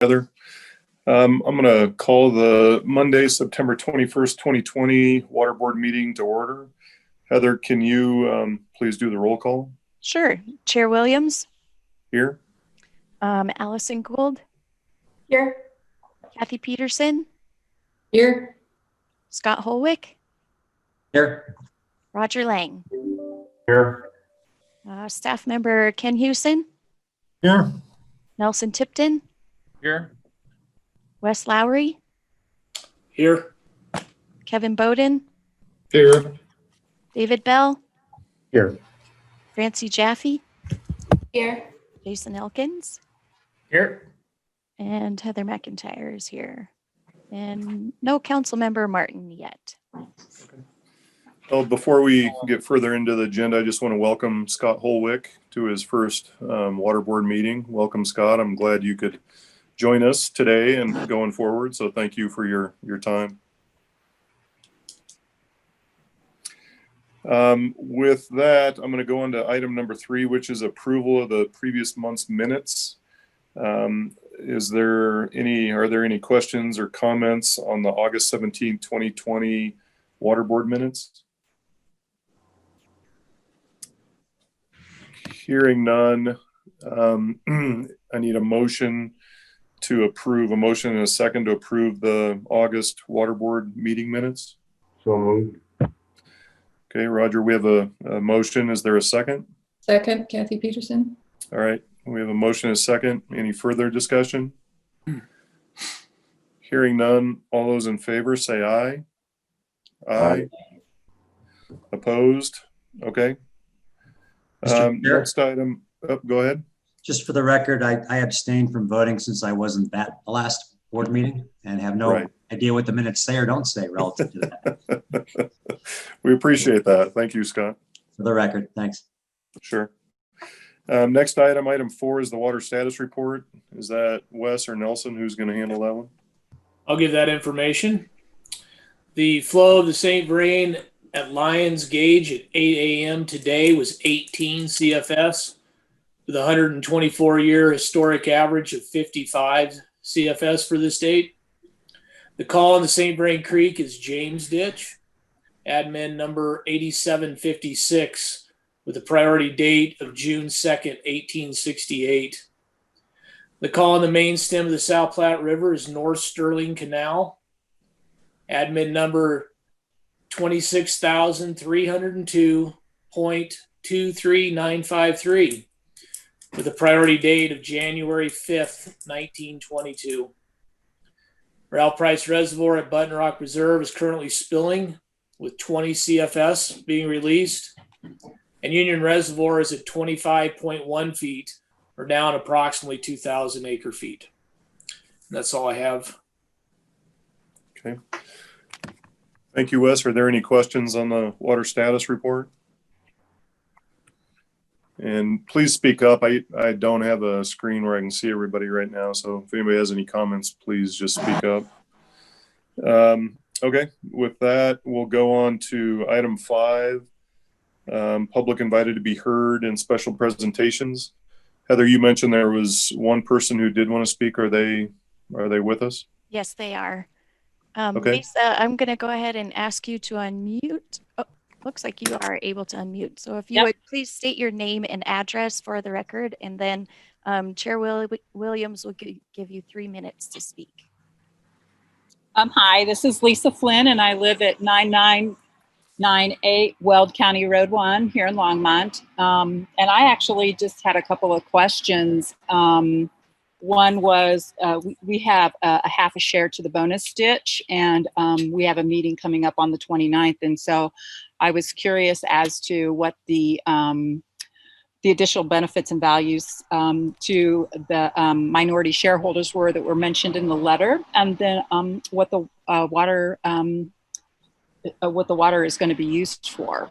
together. I'm going to call the Monday, September 21st, 2020 Water Board meeting to order. Heather, can you please do the roll call? Sure. Chair Williams? Here. Allison Gould? Here. Kathy Peterson? Here. Scott Holwick? Here. Roger Lang? Here. Staff member Ken Hewson? Here. Nelson Tipton? Here. Wes Lowry? Here. Kevin Bowden? Here. David Bell? Here. Francie Jaffe? Here. Jason Elkins? Here. And Heather McIntyre is here. And no council member Martin yet. Well, before we get further into the agenda, I just want to welcome Scott Holwick to his first Water Board meeting. Welcome, Scott. I'm glad you could join us today and going forward. So thank you for your time. With that, I'm going to go on to item number 3, which is approval of the previous month's minutes. Are there any questions or comments on the August 17, 2020 Water Board minutes? Hearing none, I need a motion to approve, a motion and a second to approve the August Water Board meeting minutes. So moved. Okay, Roger, we have a motion. Is there a second? Second, Kathy Peterson. All right, we have a motion and a second. Any further discussion? Hearing none, all those in favor say aye. Aye. Opposed? Okay. Next item, go ahead. Just for the record, I abstained from voting since I wasn't at the last board meeting and have no idea what the minutes say or don't say relative to that. We appreciate that. Thank you, Scott. For the record, thanks. Sure. Next item 4 is the water status report. Is that Wes or Nelson who's going to handle that one? I'll give that information. The flow of the St. Vrain at Lions Gauge at 8 a.m. today was 18 CFS with a 124-year historic average of 55 CFS for this date. The call on the St. Vrain Creek is James Ditch, admin number 8756 with a priority date of June 2nd, 1868. The call on the main stem of the South Platte River is North Sterling Canal, admin number 26,302.23953 with a priority date of January 5th, 1922. Ralph Price Reservoir at Button Rock Reserve is currently spilling with 20 CFS being released, and Union Reservoir is at 25.1 feet or down approximately 2,000 acre feet. And that's all I have. Okay. Thank you, Wes. Are there any questions on the water status report? And please speak up. I don't have a screen where I can see everybody right now. So if anybody has any comments, please just speak up. Okay, with that, we'll go on to item 5, public invited to be heard in special presentations. Heather, you mentioned there was one person who did want to speak. Are they with us? Yes, they are. Okay. Lisa, I'm going to go ahead and ask you to unmute. Oh, looks like you are able to unmute. So if you would please state your name and address for the record, and then Chair Williams will give you 3 minutes to speak. Hi, this is Lisa Flynn, and I live at 9998 Weld County Road 1 here in Longmont. And I actually just had a couple of questions. One was we have a half a share to the bonus ditch, and we have a meeting coming up on the 29th. And so I was curious as to what the additional benefits and values to the minority shareholders were that were mentioned in the letter, and then what the water is going to be used for.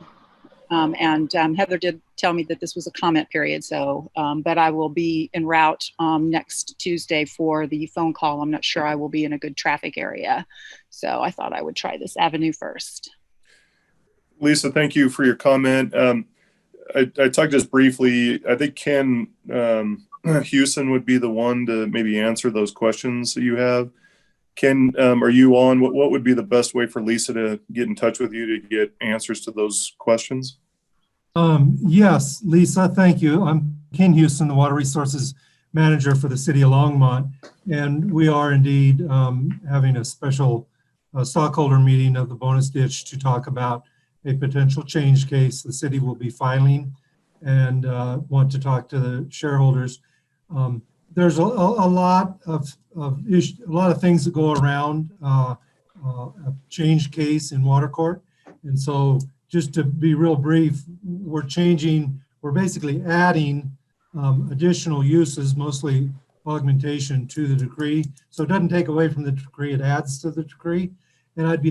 And Heather did tell me that this was a comment period, so but I will be en route next Tuesday for the phone call. I'm not sure I will be in a good traffic area, so I thought I would try this avenue first. Lisa, thank you for your comment. I talked just briefly. I think Ken Houston would be the one to maybe answer those questions that you have. Ken, are you on? What would be the best way for Lisa to get in touch with you to get answers to those questions? Yes, Lisa, thank you. I'm Ken Houston, the Water Resources Manager for the City of Longmont. And we are indeed having a special stockholder meeting of the bonus ditch to talk about a potential change case the city will be filing, and want to talk to the shareholders. There's a lot of things that go around a change case in water court. And so just to be real brief, we're basically adding additional uses, mostly augmentation, to the decree. So it doesn't take away from the decree, it adds to the decree. And I'd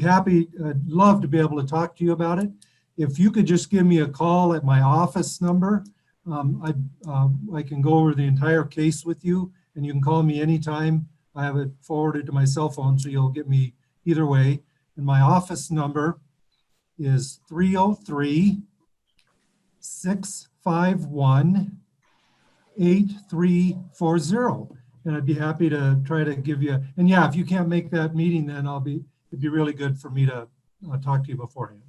love to be able to talk to you about it. If you could just give me a call at my office number, I can go over the entire case with you, and you can call me anytime. I have it forwarded to my cell phone, so you'll get me either way. And my office number is 303-651-8340. And I'd be happy to try to give you, and yeah, if you can't make that meeting, then it'd be really good for me to talk to you beforehand.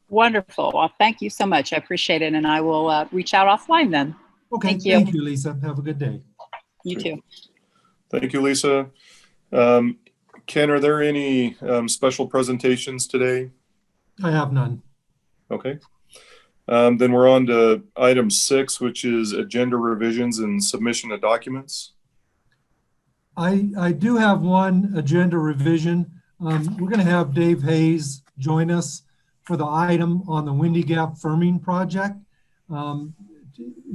Wonderful. Well, thank you so much. I appreciate it. And I will reach out offline then. Okay, Thank you. Lisa. Have a good day. You too. Thank you, Lisa. Ken, are there any special presentations today? I have none. Okay. Then we're on to item 6, which is agenda revisions and submission of documents. I do have one agenda revision. We're going to have Dave Hayes join us for the item on the Windy Gap firming project.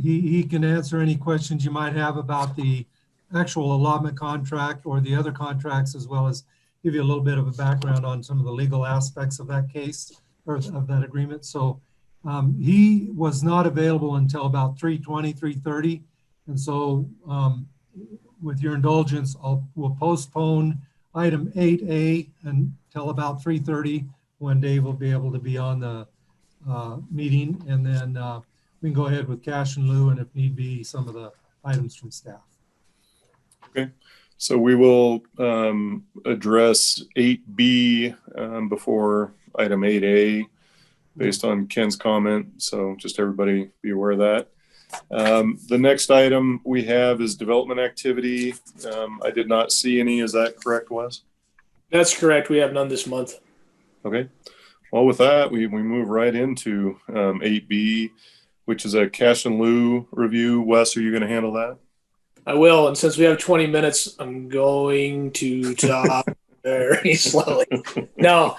He can answer any questions you might have about the actual allotment contract or the other contracts, as well as give you a little bit of a background on some of the legal aspects of that case or of that agreement. So he was not available until about 3:20, 3:30. And so with your indulgence, we'll postpone item 8A until about 3:30, when Dave will be able to be on the meeting. And then we can go ahead with cash in lieu, and if need be, some of the items from staff. Okay. So we will address 8B before item 8A based on Ken's comment. So just everybody be aware of that. The next item we have is development activity. I did not see any. Is that correct, Wes? That's correct. We have none this month. Okay. Well, with that, we move right into 8B, which is a cash in lieu review. Wes, are you going to handle that? I will. And since we have 20 minutes, I'm going to talk very slowly. No.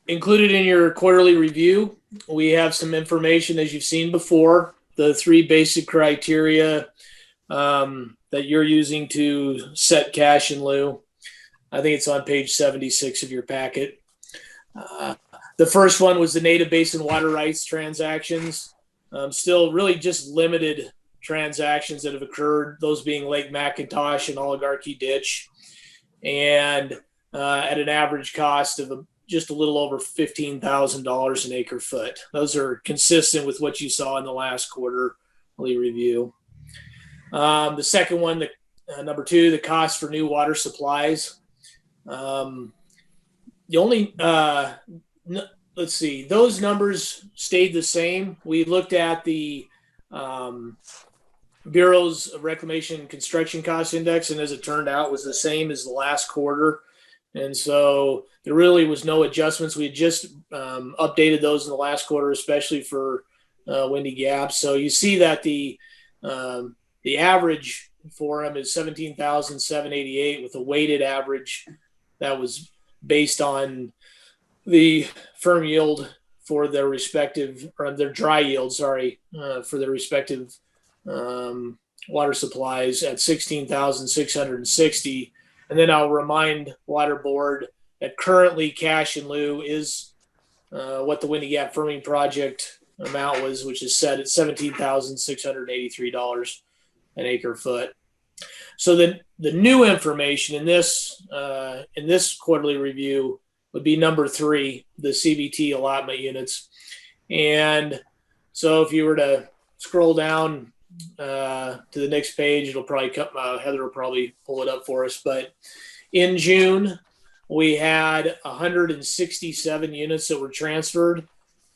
Included in your quarterly review, we have some information, as you've seen before, the 3 basic criteria that you're using to set cash in lieu. I think it's on page 76 of your packet. The first one was the native basin water rights transactions. Still really just limited transactions that have occurred, those being Lake McIntosh and Oligarchy Ditch, and at an average cost of just a little over $15,000 an acre foot. Those are consistent with what you saw in the last quarterly review. The second one, number 2, the cost for new water supplies. Let's see, those numbers stayed the same. We looked at the Bureau's Reclamation Construction Cost Index, and as it turned out, was the same as the last quarter. And so there really was no adjustments. We had just updated those in the last quarter, especially for Windy Gap. So you see that the average for them is $17,788 with a weighted average that was based on the firm yield for their respective, or their dry yield, for their respective water supplies at 16,660. And then I'll remind Water Board that currently cash in lieu is what the Windy Gap firming project amount was, which is set at $17,683 an acre foot. So the new information in this quarterly review would be number 3, the CBT allotment units. And so if you were to scroll down to the next page, it'll probably come. Heather will probably pull it up for us. But in June, we had 167 units that were transferred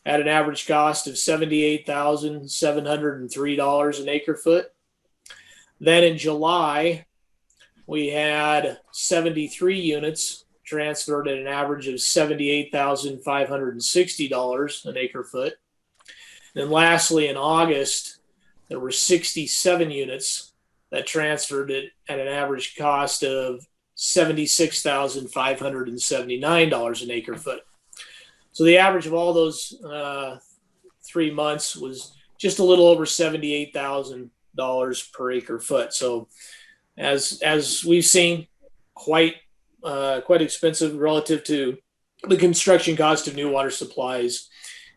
at an average cost of $78,703 an acre foot. Then in July, we had 73 units transferred at an average of $78,560 an acre foot. And lastly, in August, there were 67 units that transferred it at an average cost of $76,579 an acre foot. So the average of all those 3 months was just a little over $78,000 per acre foot. So as we've seen, quite expensive relative to the construction cost of new water supplies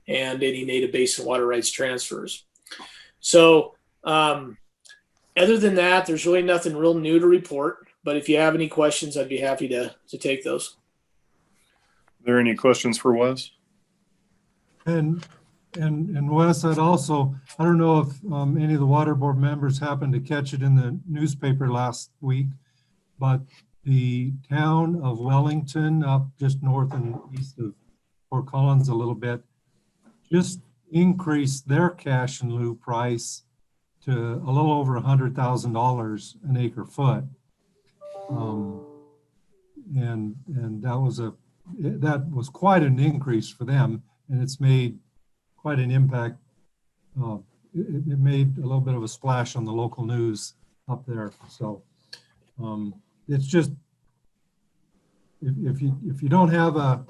and any native basin water rights transfers. So other than that, there's really nothing real new to report. But if you have any questions, I'd be happy to take those. Are there any questions for Wes? And Wes, I don't know if any of the water board members happened to catch it in the newspaper last week, but the town of Wellington, up just north and east of Fort Collins a little bit, just increased their cash in lieu price to a little over $100,000 an acre foot. And that was quite an increase for them, and it's made quite an impact. It made a little bit of a splash on the local news up there. So it's just, if you don't have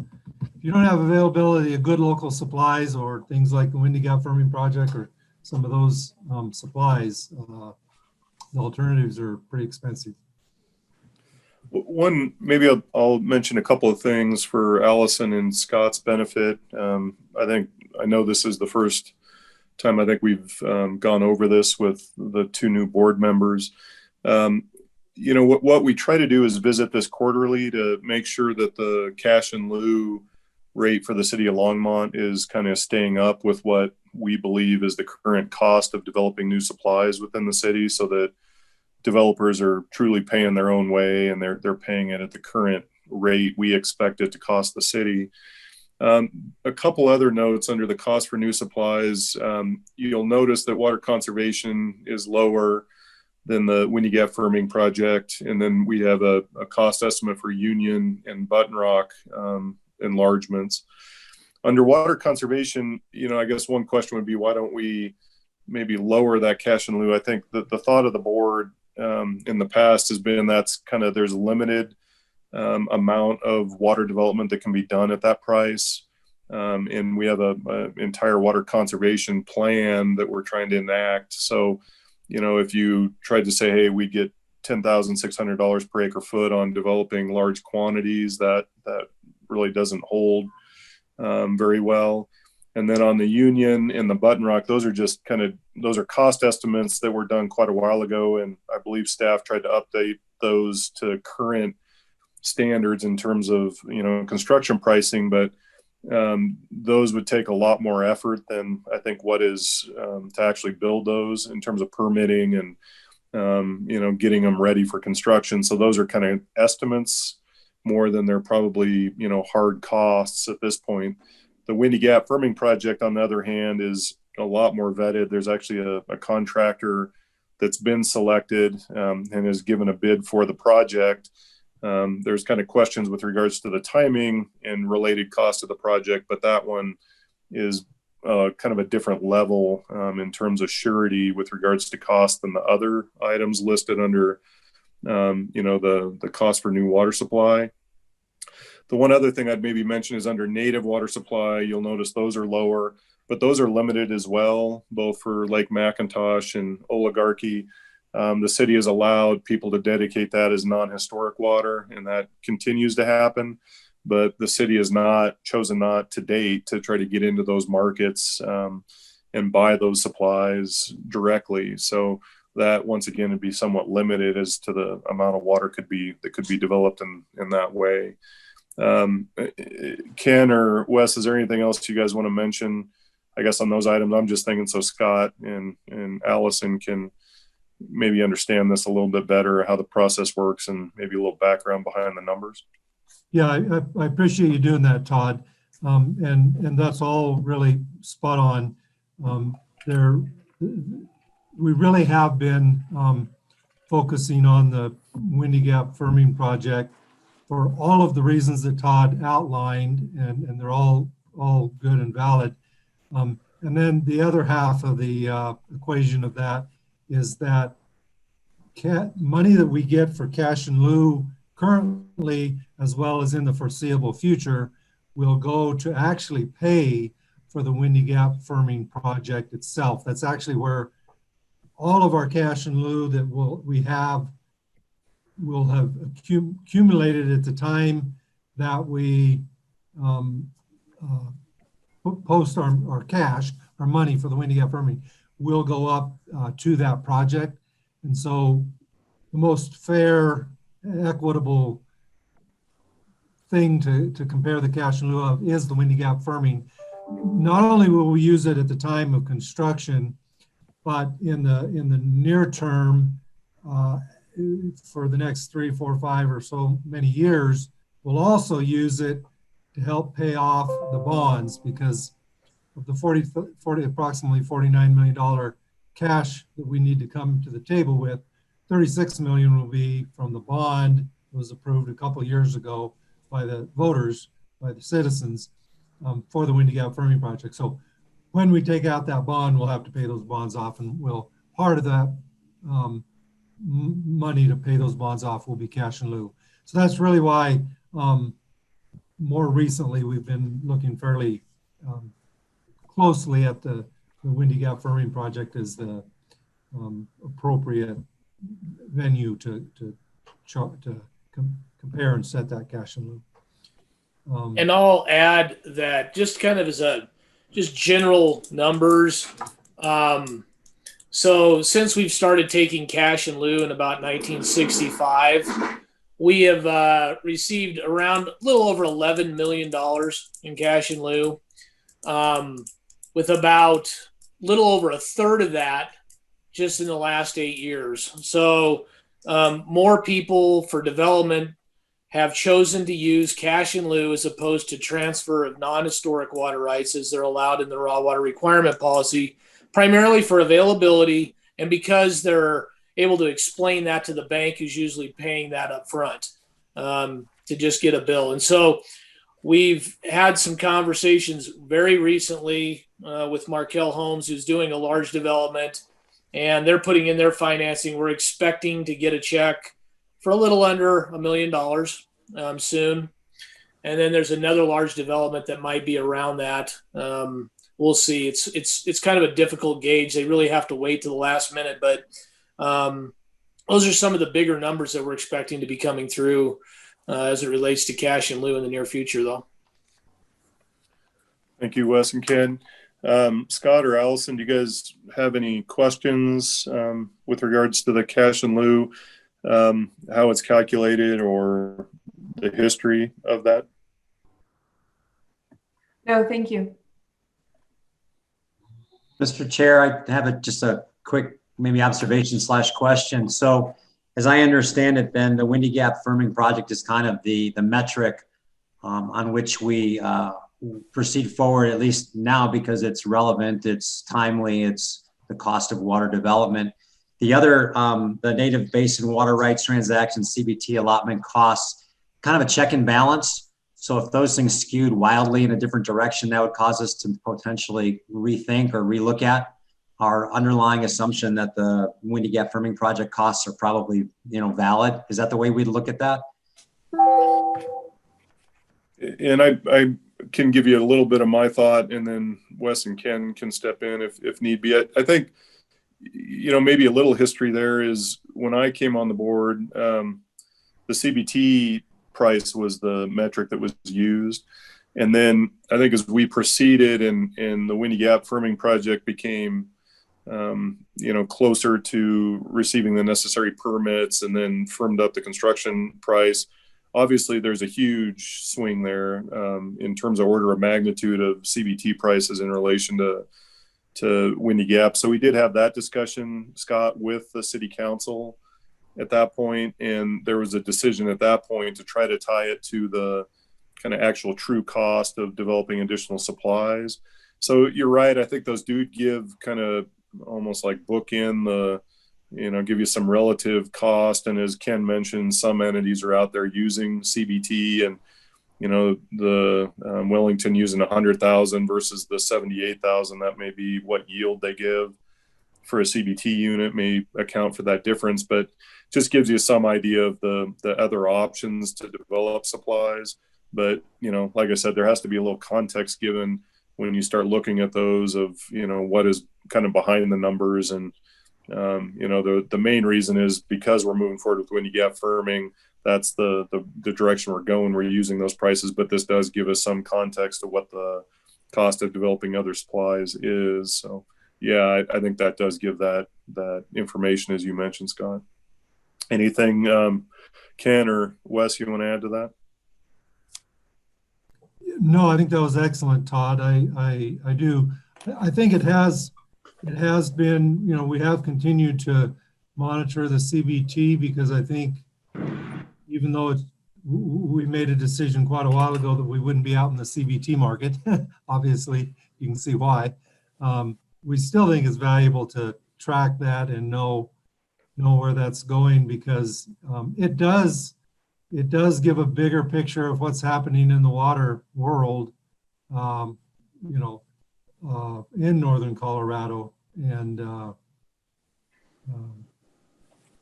availability of good local supplies or things like the Windy Gap Firming Project or some of those supplies, the alternatives are pretty expensive. One, maybe I'll mention a couple of things for Allison and Scott's benefit. I know this is the first time I think we've gone over this with the two new board members. What we try to do is visit this quarterly to make sure that the cash in lieu rate for the city of Longmont is kind of staying up with what we believe is the current cost of developing new supplies within the city, so that developers are truly paying their own way and they're paying it at the current rate we expect it to cost the city. A couple other notes under the cost for new supplies. You'll notice that water conservation is lower than the Windy Gap Firming Project. And then we have a cost estimate for Union and Button Rock enlargements. Under water conservation, I guess one question would be, why don't we maybe lower that cash in lieu? I think that the thought of the board in the past has been there's a limited amount of water development that can be done at that price. And we have an entire water conservation plan that we're trying to enact. So, if you tried to say, hey, we get $10,600 per acre foot on developing large quantities, that really doesn't hold very well. And then on the Union and the Button Rock, those are cost estimates that were done quite a while ago. And I believe staff tried to update those to current standards in terms of, construction pricing, but those would take a lot more effort than I think what is to actually build those in terms of permitting and, getting them ready for construction. So those are kind of estimates more than they're probably, hard costs at this point. The Windy Gap Firming Project, on the other hand, is a lot more vetted. There's actually a contractor that's been selected and has given a bid for the project. There's kind of questions with regards to the timing and related cost of the project, but that one is kind of a different level in terms of surety with regards to cost than the other items listed under, the cost for new water supply. The one other thing I'd maybe mention is under native water supply. You'll notice those are lower, but those are limited as well, both for Lake McIntosh and Oligarchy. The city has allowed people to dedicate that as non-historic water, and that continues to happen. But the city has chosen not to date to try to get into those markets and buy those supplies directly. So that, once again, would be somewhat limited as to the amount of water that could be developed in that way. Ken or Wes, is there anything else you guys want to mention I guess on those items, I'm just thinking so Scott and Allison can maybe understand this a little bit better, how the process works, and maybe a little background behind the numbers. Yeah, I appreciate you doing that, Todd. And that's all really spot on. We really have been focusing on the Windy Gap firming project for all of the reasons that Todd outlined, and they're all good and valid. And then the other half of the equation of that is that money that we get for cash in lieu currently, as well as in the foreseeable future, will go to actually pay for the Windy Gap firming project itself. That's actually where all of our cash in lieu that will have accumulated at the time that we post our cash, our money for the Windy Gap firming, will go up to that project. And so the most fair, equitable thing to compare the cash in lieu of is the Windy Gap firming. Not only will we use it at the time of construction, but in the near term, for the next 3, 4, 5 or so many years, we'll also use it to help pay off the bonds, because of the approximately $49 million cash that we need to come to the table with, $36 million will be from the bond that was approved a couple of years ago by the voters, by the citizens, for the Windy Gap firming project. So when we take out that bond, we'll have to pay those bonds off, and part of that money to pay those bonds off will be cash in lieu. So that's really why more recently we've been looking fairly closely at the Windy Gap firming project as the appropriate venue to compare and set that cash in lieu. And I'll add that just kind of as just general numbers. So since we've started taking cash in lieu in about 1965, we have received around a little over $11 million in cash in lieu, with about a little over a third of that just in the last 8 years. So more people for development have chosen to use cash in lieu as opposed to transfer of non-historic water rights as they're allowed in the raw water requirement policy, primarily for availability and because they're able to explain that to the bank who's usually paying that up front to just get a bill. And so we've had some conversations very recently with Markel Homes, who's doing a large development, and they're putting in their financing. We're expecting to get a check for a little under $1 million soon. And then there's another large development that might be around that. We'll see. It's kind of a difficult gauge. They really have to wait to the last minute, but those are some of the bigger numbers that we're expecting to be coming through as it relates to cash in lieu in the near future, though. Thank you, Wes and Ken. Scott or Allison, do you guys have any questions with regards to the cash in lieu, how it's calculated, or the history of that? No, thank you. Mr. Chair, I have just a quick maybe observation / question. So as I understand it, then the Windy Gap firming project is kind of the metric on which we proceed forward, at least now, because it's relevant, it's timely, it's the cost of water development. The other, the native basin water rights transactions, CBT allotment costs, kind of a check and balance. So if those things skewed wildly in a different direction, that would cause us to potentially rethink or relook at our underlying assumption that the Windy Gap firming project costs are probably, valid. Is that the way we'd look at that? And I can give you a little bit of my thought, and then Wes and Ken can step in if need be. I think, maybe a little history there is when I came on the board, the CBT price was the metric that was used. And then I think as we proceeded and the Windy Gap firming project became, closer to receiving the necessary permits and then firmed up the construction price, obviously there's a huge swing there in terms of order of magnitude of CBT prices in relation to Windy Gap. So we did have that discussion, Scott, with the city council at that point, and there was a decision at that point to try to tie it to the kind of actual true cost of developing additional supplies. So you're right. I think those do give kind of almost like book in the, give you some relative cost. And as Ken mentioned, some entities are out there using CBT, and, the Wellington using 100,000 versus the 78,000, that may be what yield they give for a CBT unit, may account for that difference, but just gives you some idea of the other options to develop supplies. But, like I said, there has to be a little context given when you start looking at those of, what is kind of behind the numbers. And, the main reason is because we're moving forward with Windy Gap firming, that's the direction we're going. We're using those prices, but this does give us some context of what the cost of developing other supplies is. So, yeah, I think that does give that information, as you mentioned, Scott. Anything, Ken or Wes, you want to add to that? No, I think that was excellent, Todd. I do. I think it has been, we have continued to monitor the CBT, because I think even though we made a decision quite a while ago that we wouldn't be out in the CBT market, obviously you can see why. We still think it's valuable to track that and know where that's going, because it does give a bigger picture of what's happening in the water world, in northern Colorado. And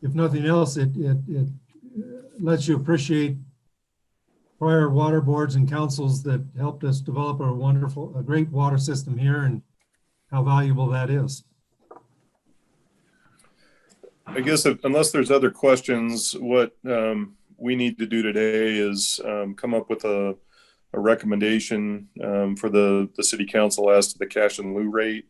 if nothing else, it lets you appreciate prior water boards and councils that helped us develop a great water system here, and how valuable that is. I guess unless there's other questions, what we need to do today is come up with a recommendation for the city council as to the cash and lieu rate.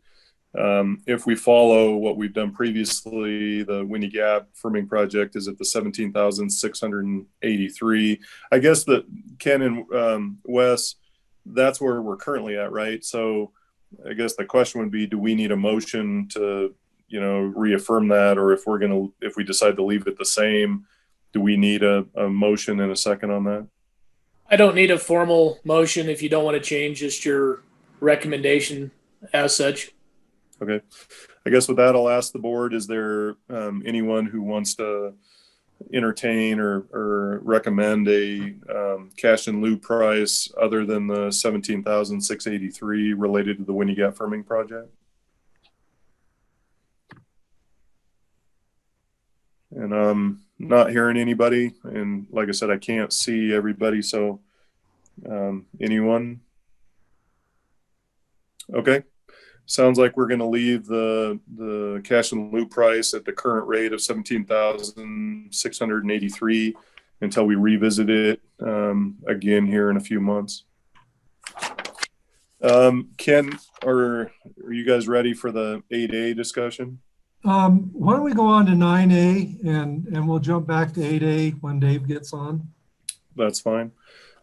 If we follow what we've done previously, the Windy Gap firming project is at the 17,683. I guess that Ken and Wes, that's where we're currently at, right? So I guess the question would be, do we need a motion to, reaffirm that? Or if we decide to leave it the same, do we need a motion and a second on that? I don't need a formal motion if you don't want to change, just your recommendation as such. Okay. I guess with that, I'll ask the board, is there anyone who wants to entertain or recommend a cash and lieu price other than the 17,683 related to the Windy Gap firming project? And I'm not hearing anybody. And like I said, I can't see everybody. So anyone? Okay. Sounds like we're going to leave the cash and lieu price at the current rate of 17,683 until we revisit it again here in a few months. Ken, are you guys ready for the 8A discussion? Why don't we go on to 9A and we'll jump back to 8A when Dave gets on. That's fine.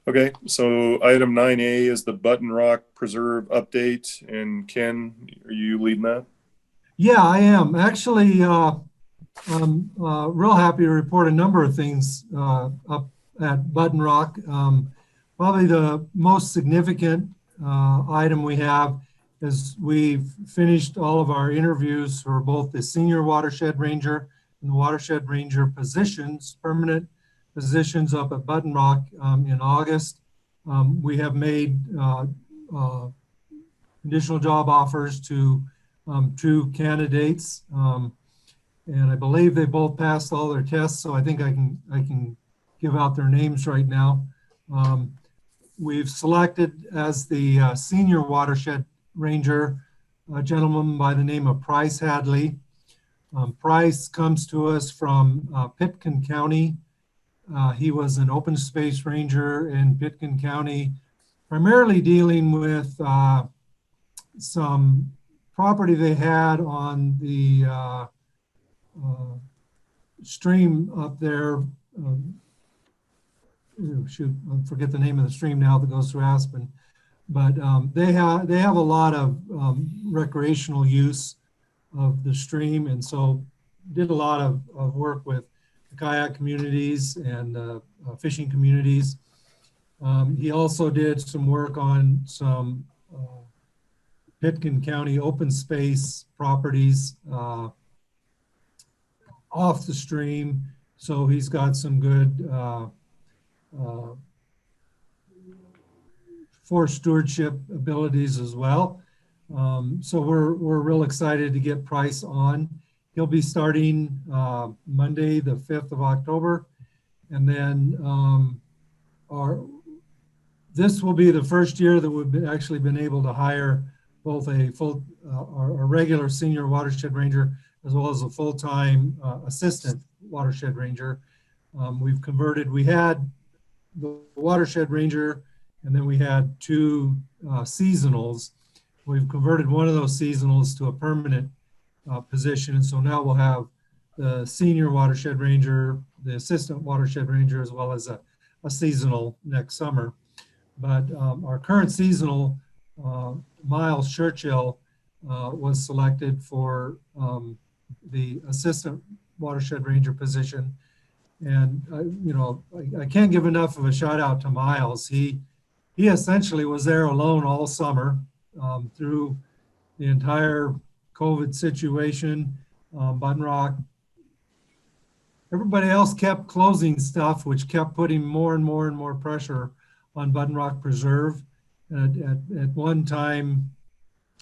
Okay, so item 9A is the Button Rock Preserve update. And Ken, are you leading that? Yeah, I am. Actually, I'm real happy to report a number of things up at Button Rock. Probably the most significant item we have is we've finished all of our interviews for both the senior watershed ranger and the watershed ranger positions, permanent positions up at Button Rock in August. We have made additional job offers to 2 candidates, and I believe they both passed all their tests, so I think I can give out their names right now. We've selected as the senior watershed ranger a gentleman by the name of Price Hadley. Price comes to us from Pitkin County. He was an open space ranger in Pitkin County, primarily dealing with some property they had on the stream up there. shoot, I forget the name of the stream now that goes through Aspen. But they have a lot of recreational use of the stream, and so did a lot of work with the kayak communities and fishing communities. He also did some work on some Pitkin County open space properties off the stream. So he's got some good forest stewardship abilities as well. So we're real excited to get Price on. He'll be starting Monday, the 5th of October. And then this will be the first year that we've actually been able to hire both a regular senior watershed ranger as well as a full-time assistant watershed ranger. We've converted, we had the watershed ranger and then we had 2 seasonals. We've converted one of those seasonals to a permanent position. And so now we'll have the senior watershed ranger, the assistant watershed ranger, as well as a seasonal next summer. But our current seasonal, Miles Churchill, was selected for the assistant watershed ranger position. And, you know, I can't give enough of a shout out to Miles. He essentially was there alone all summer through the entire COVID situation. Button Rock, everybody else kept closing stuff, which kept putting more and more and more pressure on Button Rock Preserve. At one time,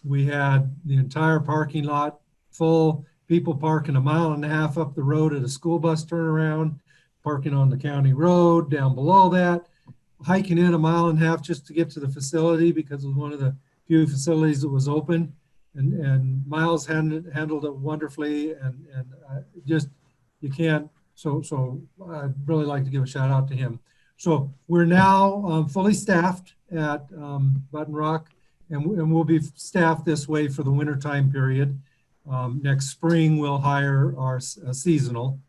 we had the entire parking lot full, people parking 1.5 miles up the road at a school bus turnaround, parking on the county road, down below that, hiking in 1.5 miles just to get to the facility because it was one of the few facilities that was open. And Miles handled it wonderfully, and just, you can't, so I'd really like to give a shout out to him. So we're now fully staffed at Button Rock, and we'll be staffed this way for the wintertime period. Next spring, we'll hire our seasonal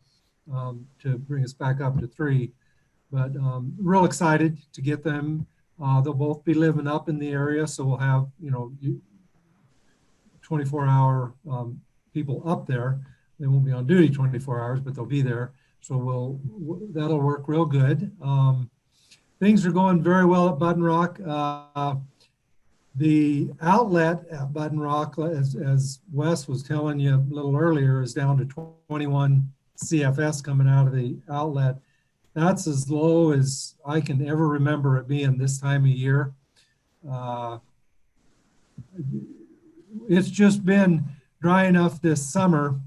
to bring us back up to 3. But real excited to get them. They'll both be living up in the area, so we'll have, you know, 24-hour people up there. They won't be on duty 24 hours, but they'll be there. So that'll work real good. Things are going very well at Button Rock. The outlet at Button Rock, as Wes was telling you a little earlier, is down to 21 CFS coming out of the outlet. That's as low as I can ever remember it being this time of year. It's just been dry enough this summer.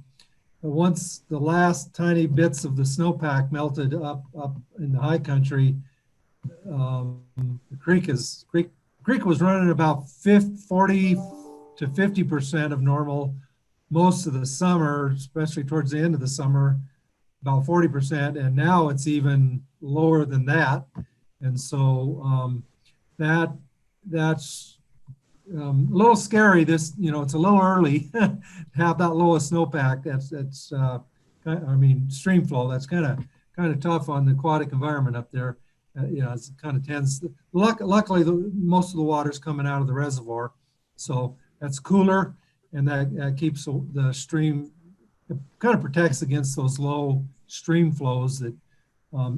Once the last tiny bits of the snowpack melted up in the high country, the creek was running about 40 to 50% of normal most of the summer, especially towards the end of the summer, about 40%, and now it's even lower than that. And so that's a little scary. This, you know, it's a little early to have that low a snowpack. That's I mean, stream flow. That's kind of tough on the aquatic environment up there. You know, it kind of tends. Luckily, most of the water's coming out of the reservoir, so that's cooler, and that keeps the stream. It kind of protects against those low stream flows that,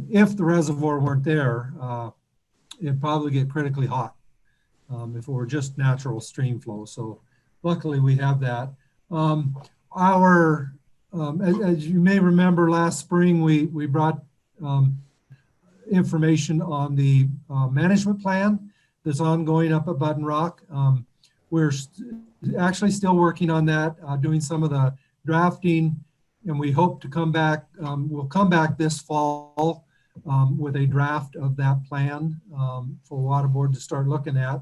if the reservoir weren't there, it'd probably get critically hot. If it were just natural stream flow. So luckily we have that. As you may remember, last spring, we brought information on the management plan that's ongoing up at Button Rock. We're actually still working on that, doing some of the drafting, and we hope to come back, we'll come back this fall with a draft of that plan for Water Board to start looking at.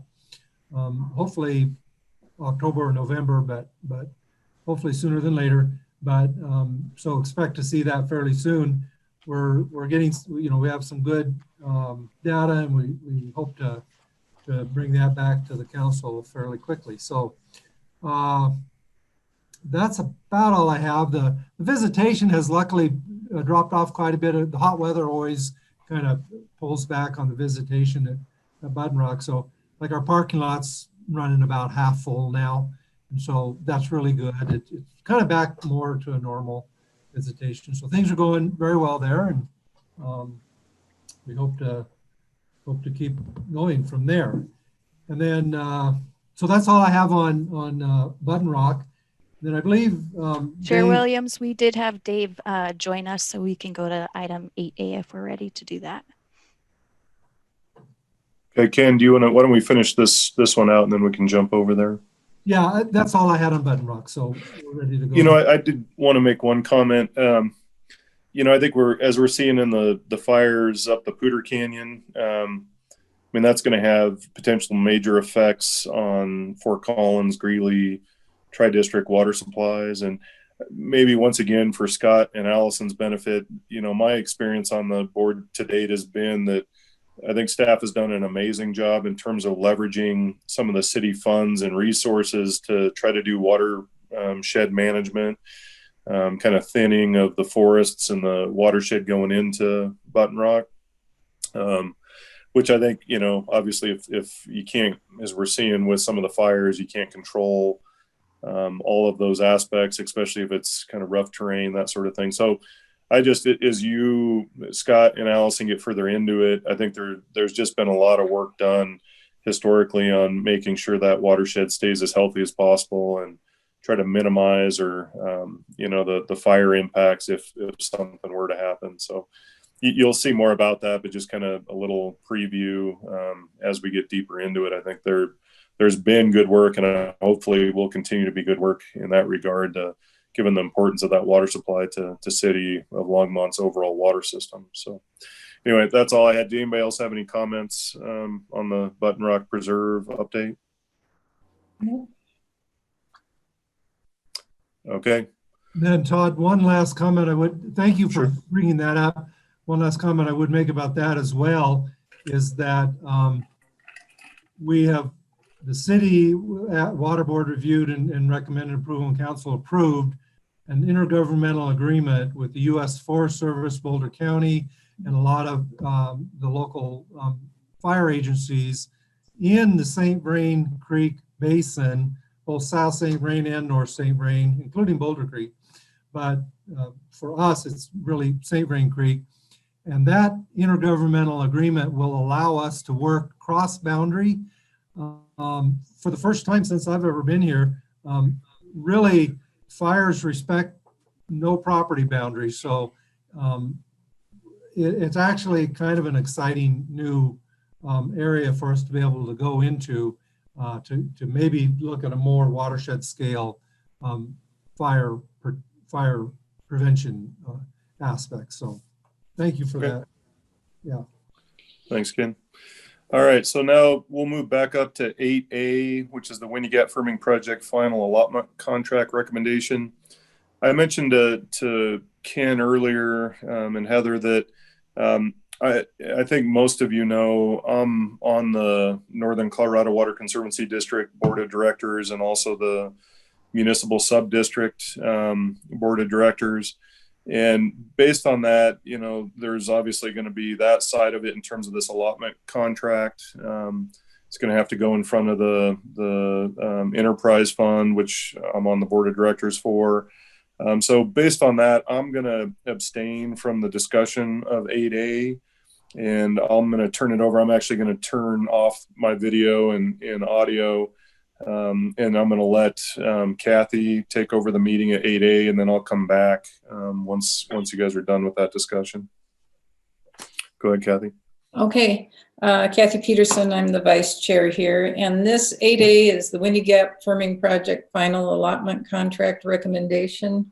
Hopefully October or November, but hopefully sooner than later. But so expect to see that fairly soon. We're getting, you know, we have some good data, and we hope to bring that back to the council fairly quickly. So that's about all I have. The visitation has luckily dropped off quite a bit. The hot weather always kind of pulls back on the visitation at Button Rock. So like our parking lot's running about half full now. And so that's really good. It's kind of back more to a normal visitation. So things are going very well there. And we hope to keep going from there. And then, so that's all I have on Button Rock. Then I believe Chair Dave- Williams, we did have Dave join us, so we can go to item 8A if we're ready to do that. Okay, Ken, do you want to, why don't we finish this one out and then we can jump over there? Yeah, that's all I had on Button Rock. So we're ready to go. You know, I did want to make one comment. You know, I think as we're seeing in the fires up the Poudre Canyon, I mean, that's going to have potential major effects on Fort Collins, Greeley, tri-district water supplies. And maybe once again, for Scott and Allison's benefit, you know, my experience on the board to date has been that I think staff has done an amazing job in terms of leveraging some of the city funds and resources to try to do water shed management, kind of thinning of the forests and the watershed going into Button Rock. Which I think, you know, obviously if you can't, as we're seeing with some of the fires, you can't control all of those aspects, especially if it's kind of rough terrain, that sort of thing. So I just, as you, Scott and Allison, get further into it, I think there's just been a lot of work done historically on making sure that watershed stays as healthy as possible and try to minimize or, you know, the fire impacts if something were to happen. So you'll see more about that, but just kind of a little preview as we get deeper into it. I think there's been good work, and hopefully will continue to be good work in that regard, given the importance of that water supply to City of Longmont's overall water system. So anyway, that's all I had. Did anybody else have any comments on the Button Rock Preserve update? No. Okay. Then Todd, one last comment. Thank you for Sure. bringing that up. One last comment I would make about that as well is that we have the city water board reviewed and recommended approval, and council approved an intergovernmental agreement with the U.S. Forest Service, Boulder County, and a lot of the local fire agencies in the St. Vrain Creek Basin, both South St. Vrain and North St. Vrain, including Boulder Creek. But for us, it's really St. Vrain Creek. And that intergovernmental agreement will allow us to work cross-boundary. For the first time since I've ever been here, really fires respect no property boundaries. So it's actually kind of an exciting new area for us to be able to go into to maybe look at a more watershed scale fire prevention aspect. So thank you for that. Yeah. Thanks, Ken. All right, so now we'll move back up to 8A, which is the Windy Gap Firming Project Final Allotment Contract Recommendation. I mentioned to Ken earlier and Heather that I think most of you know I'm on the Northern Colorado Water Conservancy District Board of Directors and also the Municipal Sub-District Board of Directors. And based on that, you know, there's obviously going to be that side of it in terms of this allotment contract. It's going to have to go in front of the enterprise fund, which I'm on the board of directors for. So based on that, I'm going to abstain from the discussion of 8A, and I'm going to turn it over. I'm actually going to turn off my video and audio. And I'm going to let Kathy take over the meeting at 8A, and then I'll come back once you guys are done with that discussion. Go ahead, Kathy. Okay, Kathy Peterson, I'm the vice chair here, and this 8A is the Windy Gap Firming Project Final Allotment Contract Recommendation.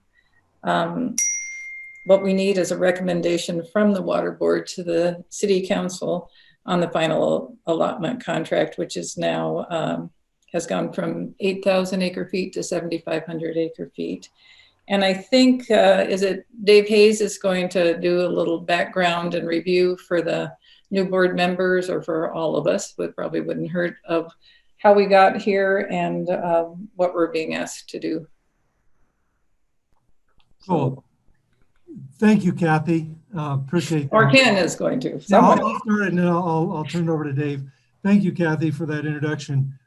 What we need is a recommendation from the Water Board to the City Council on the final allotment contract, which is now has gone from 8,000 acre feet to 7,500 acre feet. And I think, is it Dave Hayes is going to do a little background and review for the new board members, or for all of us, but probably wouldn't hurt, of how we got here and what we're being asked to do. Cool. Thank you, Kathy. Appreciate that. Or Ken is going to. Yeah, Somebody. I'll start and then I'll turn it over to Dave. Thank you, Kathy, for that introduction.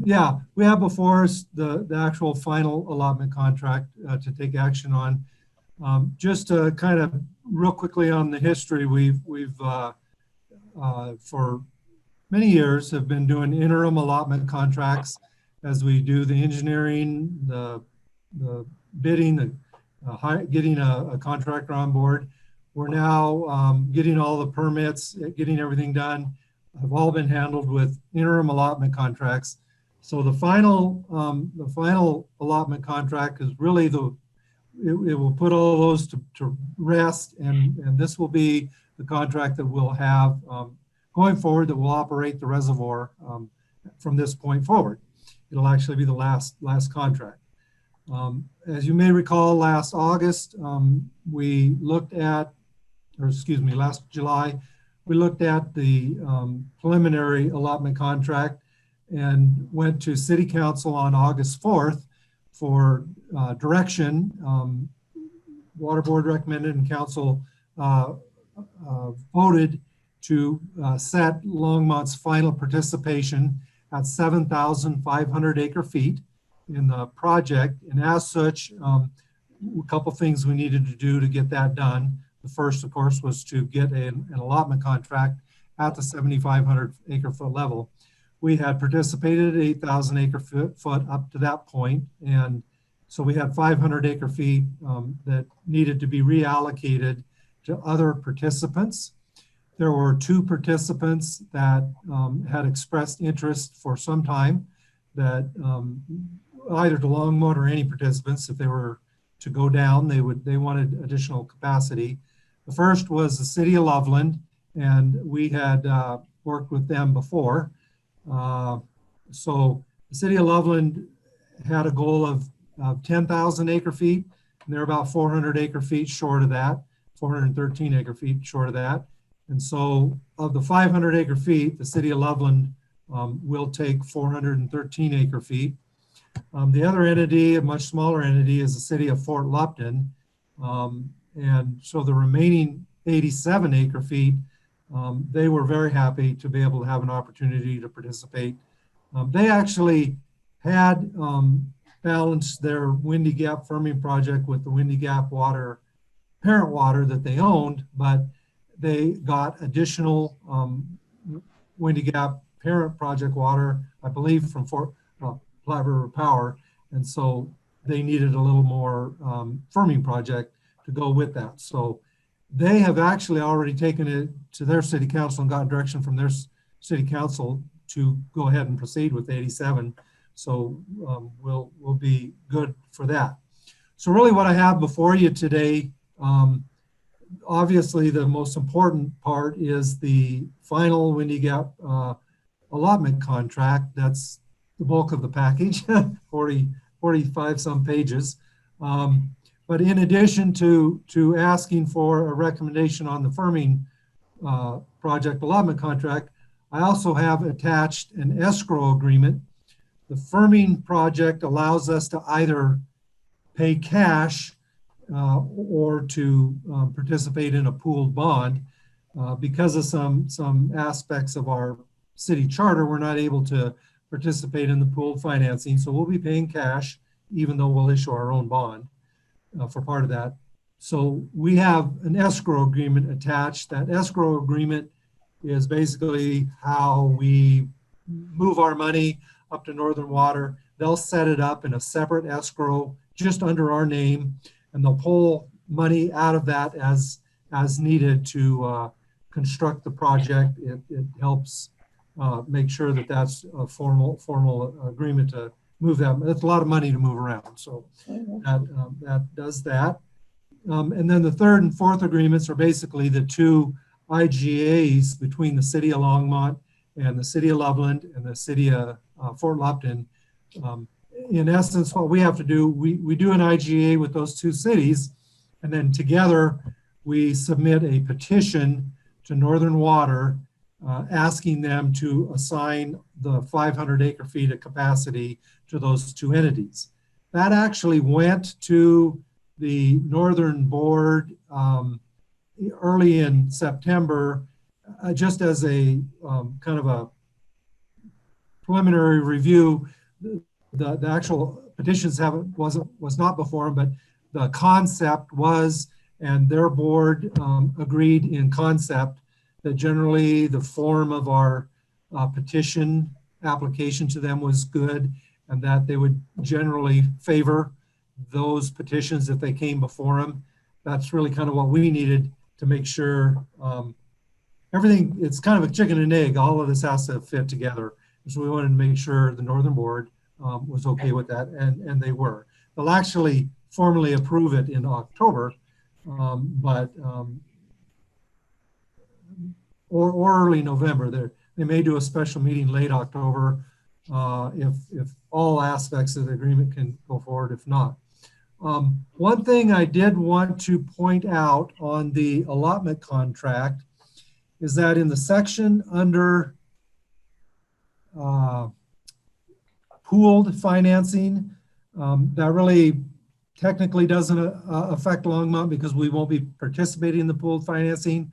Yeah, we have before us the actual final allotment contract to take action on. Just to kind of real quickly on the history, we've for many years have been doing interim allotment contracts as we do the engineering, the bidding, getting a contractor on board. We're now getting all the permits, getting everything done, have all been handled with interim allotment contracts. So the final allotment contract is really it will put all those to rest, and this will be the contract that we'll have going forward that will operate the reservoir from this point forward. It'll actually be the last contract. As you may recall, last August, we looked at, last July, we looked at the preliminary allotment contract and went to City Council on August 4th for direction. Water Board recommended and Council voted to set Longmont's final participation at 7,500 acre feet in the project. And as such, a couple things we needed to do to get that done. The first, of course, was to get an allotment contract at the 7,500 acre foot level. We had participated at 8,000 acre foot up to that point. And so we had 500 acre feet that needed to be reallocated to other participants. There were 2 participants that had expressed interest for some time that either to Longmont or any participants, if they were to go down, they wanted additional capacity. The first was the City of Loveland, and we had worked with them before. So the City of Loveland had a goal of 10,000 acre feet, and they're about 400 acre feet short of that, 413 acre feet short of that. And so of the 500 acre feet, the City of Loveland will take 413 acre feet. The other entity, a much smaller entity, is the City of Fort Lupton. And so the remaining 87 acre feet, they were very happy to be able to have an opportunity to participate. They actually had balanced their Windy Gap firming project with the Windy Gap water, parent water that they owned, but they got additional Windy Gap parent project water, I believe, from Platte River Power. And so they needed a little more firming project to go with that. So they have actually already taken it to their city council and gotten direction from their city council to go ahead and proceed with 87. So we'll be good for that. So really what I have before you today, obviously the most important part is the final Windy Gap allotment contract. That's the bulk of the package, 45 some pages. But in addition to asking for a recommendation on the firming project allotment contract, I also have attached an escrow agreement. The firming project allows us to either pay cash or to participate in a pooled bond. Because of some aspects of our city charter, we're not able to participate in the pooled financing. So we'll be paying cash, even though we'll issue our own bond for part of that. So we have an escrow agreement attached. That escrow agreement is basically how we move our money up to Northern Water. They'll set it up in a separate escrow just under our name, and they'll pull money out of that as needed to construct the project. It helps make sure that that's a formal agreement to move that. That's a lot of money to move around. So that does that. And then the third and fourth agreements are basically the 2 IGAs between the City of Longmont and the City of Loveland and the City of Fort Lupton. In essence, what we have to do, we do an IGA with those 2 cities, and then together we submit a petition to Northern Water asking them to assign the 500 acre feet of capacity to those 2 entities. That actually went to the Northern Board early in September, just as a kind of a preliminary review. The actual petitions was not before them, but the concept was, and their board agreed in concept that generally the form of our petition application to them was good, and that they would generally favor those petitions if they came before them. That's really kind of what we needed to make sure everything, it's kind of a chicken and egg. All of this has to fit together. So we wanted to make sure the Northern Board was okay with that, and they were. They'll actually formally approve it in October, or early November. They may do a special meeting late October if all aspects of the agreement can go forward. If not, one thing I did want to point out on the allotment contract is that in the section under pooled financing, that really technically doesn't affect Longmont because we won't be participating in the pooled financing,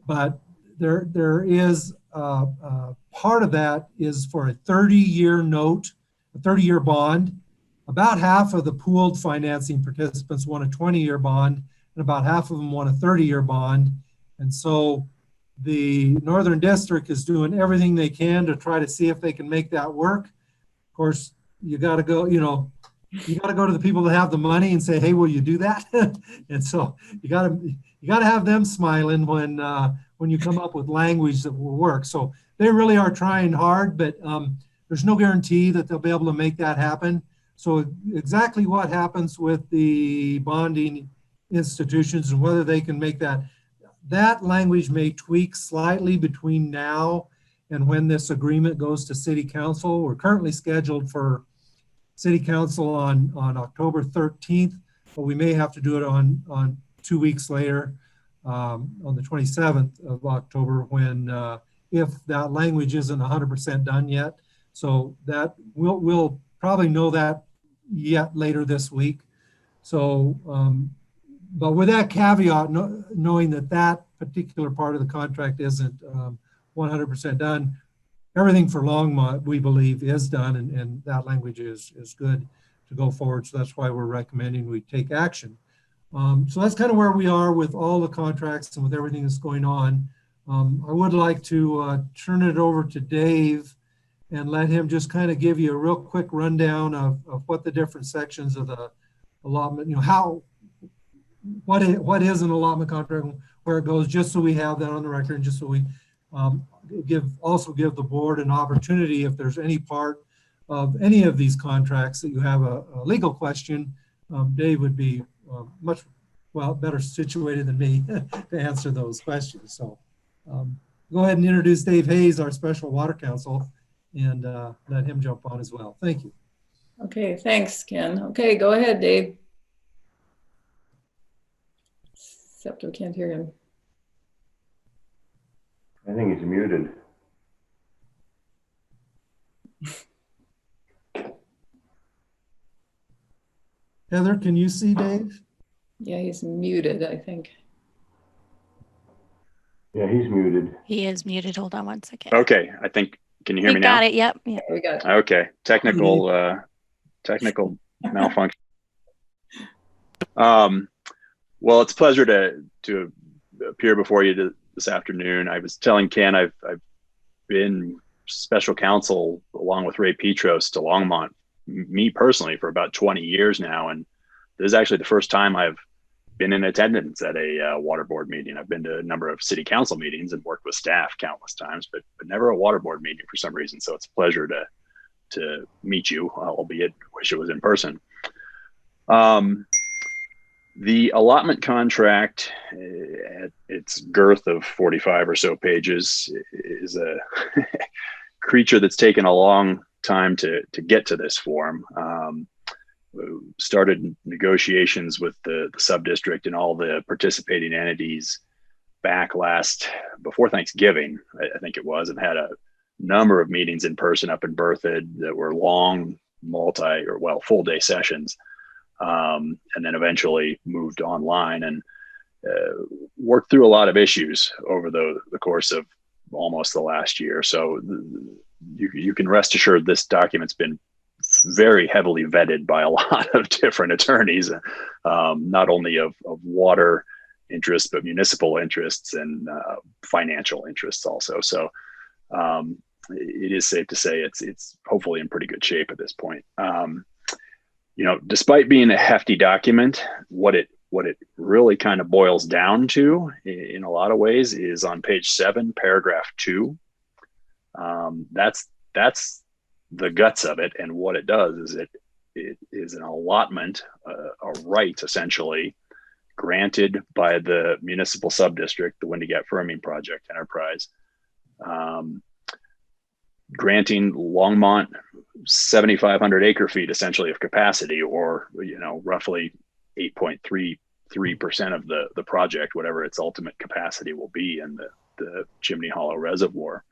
but there is part of that is for a 30-year note, a 30-year bond. About half of the pooled financing participants want a 20-year bond, and about half of them want a 30-year bond. And so the Northern District is doing everything they can to try to see if they can make that work. Of course, you got to go, you got to go to the people that have the money and say, hey, will you do that? And so you got to have them smiling when you come up with language that will work. So they really are trying hard, but there's no guarantee that they'll be able to make that happen. So exactly what happens with the bonding institutions and whether they can make that language may tweak slightly between now and when this agreement goes to City Council. We're currently scheduled for City Council on October 13th, but we may have to do it on 2 weeks later, on the 27th of October, when if that language isn't 100% done yet. So that we'll probably know that yet later this week. So, but with that caveat, knowing that particular part of the contract isn't 100% done, everything for Longmont, we believe, is done, and that language is good to go forward. So that's why we're recommending we take action. So that's kind of where we are with all the contracts and with everything that's going on. I would like to turn it over to Dave and let him just kind of give you a real quick rundown of what the different sections of the allotment, what is an allotment contract, where it goes, just so we have that on the record, and just so we also give the board an opportunity, if there's any part of any of these contracts that you have a legal question, Dave would be much better situated than me to answer those questions. So go ahead and introduce Dave Hayes, our special water counsel, and let him jump on as well. Thank you. Okay, thanks, Ken. Okay, go ahead, Dave. Except we can't hear him. I think he's muted. Heather, can you see Dave? Yeah, he's muted, I think. Yeah, he's muted. He is muted. Hold on one second. Okay, I think, can you hear me now? Got it. Yep. Yeah, we got it. Okay, technical malfunction. Well, it's a pleasure to appear before you this afternoon. I was telling Ken I've been special counsel along with Ray Petros to Longmont, me personally, for about 20 years now, and this is actually the first time I've been in attendance at a water board meeting. I've been to a number of city council meetings and worked with staff countless times, but never a water board meeting for some reason. So it's a pleasure to meet you, albeit wish it was in person. The allotment contract, at its girth of 45 or so pages, is a creature that's taken a long time to get to this form. Started negotiations with the sub-district and all the participating entities back before Thanksgiving, I think it was, and had a number of meetings in person up in Berthoud that were long, full day sessions. And then eventually moved online. And worked through a lot of issues over the course of almost the last year. So you can rest assured this document's been very heavily vetted by a lot of different attorneys, not only of water interests, but municipal interests and financial interests also. So it is safe to say it's hopefully in pretty good shape at this point. Despite being a hefty document, what it really kind of boils down to in a lot of ways is on page 7, paragraph 2. That's the guts of it. And what it does is it is an allotment, a right essentially granted by the municipal subdistrict, the Windy Gap Firming Project enterprise, granting Longmont 7,500 acre feet essentially of capacity, or roughly 8.33% of the project, whatever its ultimate capacity will be in the Chimney Hollow Reservoir.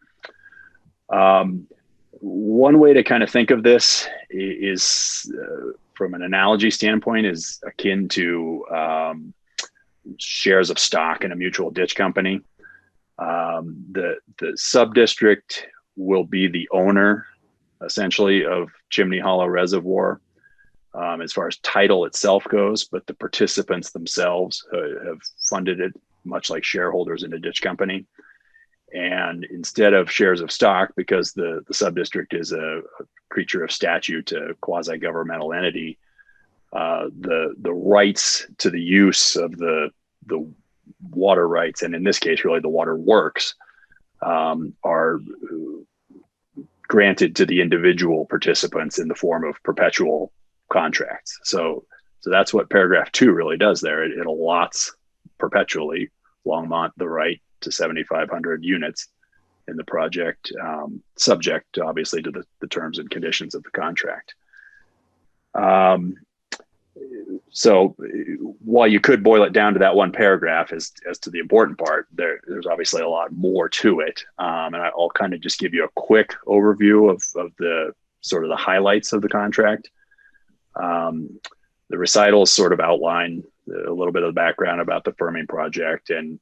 One way to kind of think of this is from an analogy standpoint is akin to shares of stock in a mutual ditch company. The subdistrict will be the owner essentially of Chimney Hollow Reservoir as far as title itself goes, but the participants themselves have funded it much like shareholders in a ditch company. And instead of shares of stock, because the subdistrict is a creature of statute, a quasi-governmental entity, the rights to the use of the water rights, and in this case, really the water works, are granted to the individual participants in the form of perpetual contracts. So that's what paragraph 2 really does there. It allots perpetually Longmont the right to 7,500 units in the project, subject obviously to the terms and conditions of the contract. So while you could boil it down to that one paragraph as to the important part, there's obviously a lot more to it. And I'll kind of just give you a quick overview of the sort of the highlights of the contract. The recitals sort of outline a little bit of the background about the firming project, and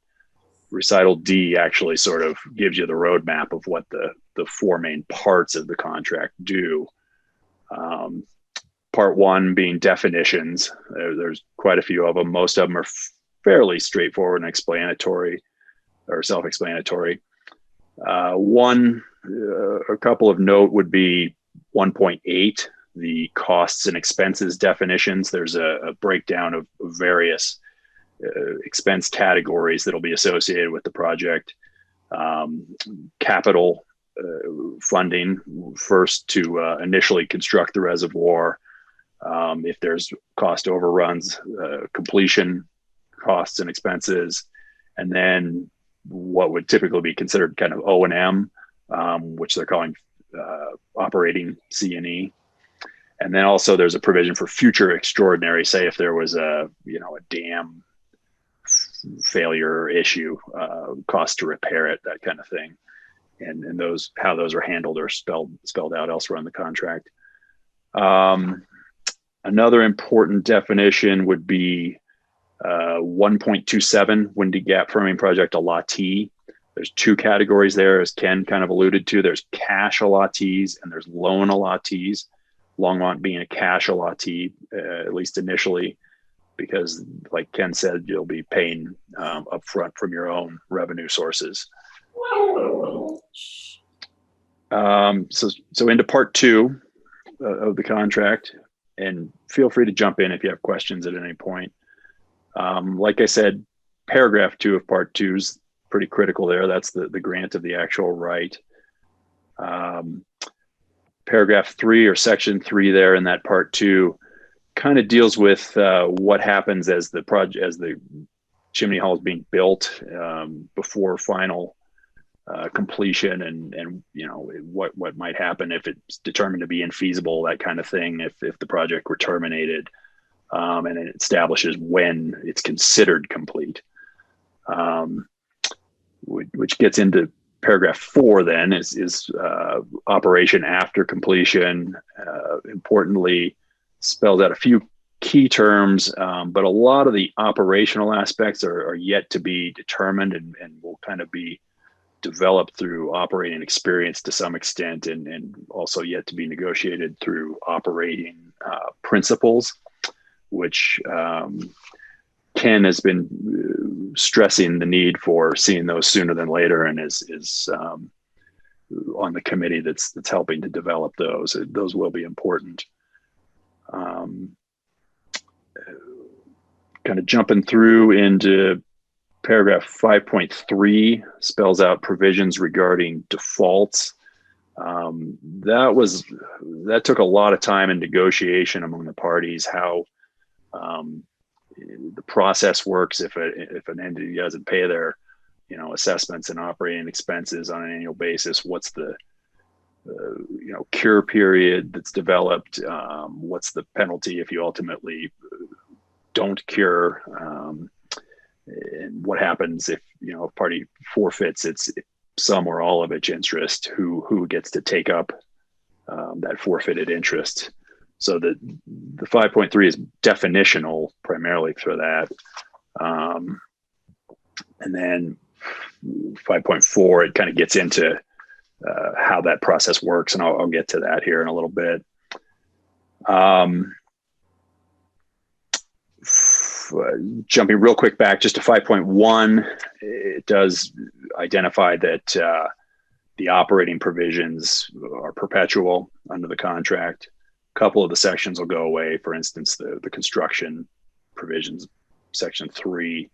recital D actually sort of gives you the roadmap of what the 4 main parts of the contract do. Part 1 being definitions. There's quite a few of them. Most of them are fairly straightforward and explanatory or self-explanatory. A couple of note would be 1.8, the costs and expenses definitions. There's a breakdown of various expense categories that'll be associated with the project. Capital funding, first to initially construct the reservoir. If there's cost overruns, completion costs and expenses, and then what would typically be considered kind of O&M, which they're calling operating C&E. And then also there's a provision for future extraordinary, say if there was a dam failure issue, cost to repair it, that kind of thing. And how those are handled are spelled out elsewhere in the contract. Another important definition would be 1.27 Windy Gap Firming Project allottee. There's 2 categories there, as Ken kind of alluded to. There's cash allottees and there's loan allottees. Longmont being a cash allottee, at least initially, because like Ken said, you'll be paying upfront from your own revenue sources. So into part 2 of the contract, and feel free to jump in if you have questions at any point. Like I said, paragraph 2 of part 2 is pretty critical there. That's the grant of the actual right. Paragraph 3 or section 3 there in that part 2 kind of deals with what happens as the chimney hall is being built before final completion, and what might happen if it's determined to be infeasible, that kind of thing, if the project were terminated, and it establishes when it's considered complete, which gets into paragraph 4 then is operation after completion. Importantly, spells out a few key terms, but a lot of the operational aspects are yet to be determined and will kind of be developed through operating experience to some extent, and also yet to be negotiated through operating principles, which Ken has been stressing the need for seeing those sooner than later, and is on the committee that's helping to develop those. Those will be important. Kind of jumping through into paragraph 5.3 spells out provisions regarding defaults. That took a lot of time and negotiation among the parties, how the process works if an entity doesn't pay their assessments and operating expenses on an annual basis. What's the cure period that's developed? What's the penalty if you ultimately don't cure? And what happens if a party forfeits its some or all of its interest? Who gets to take up that forfeited interest? So the 5.3 is definitional primarily for that, and then 5.4 it kind of gets into how that process works, and I'll get to that here in a little bit. Jumping real quick back just to 5.1, it does identify that the operating provisions are perpetual under the contract. A couple of the sections will go away. For instance, the construction provisions, section 3,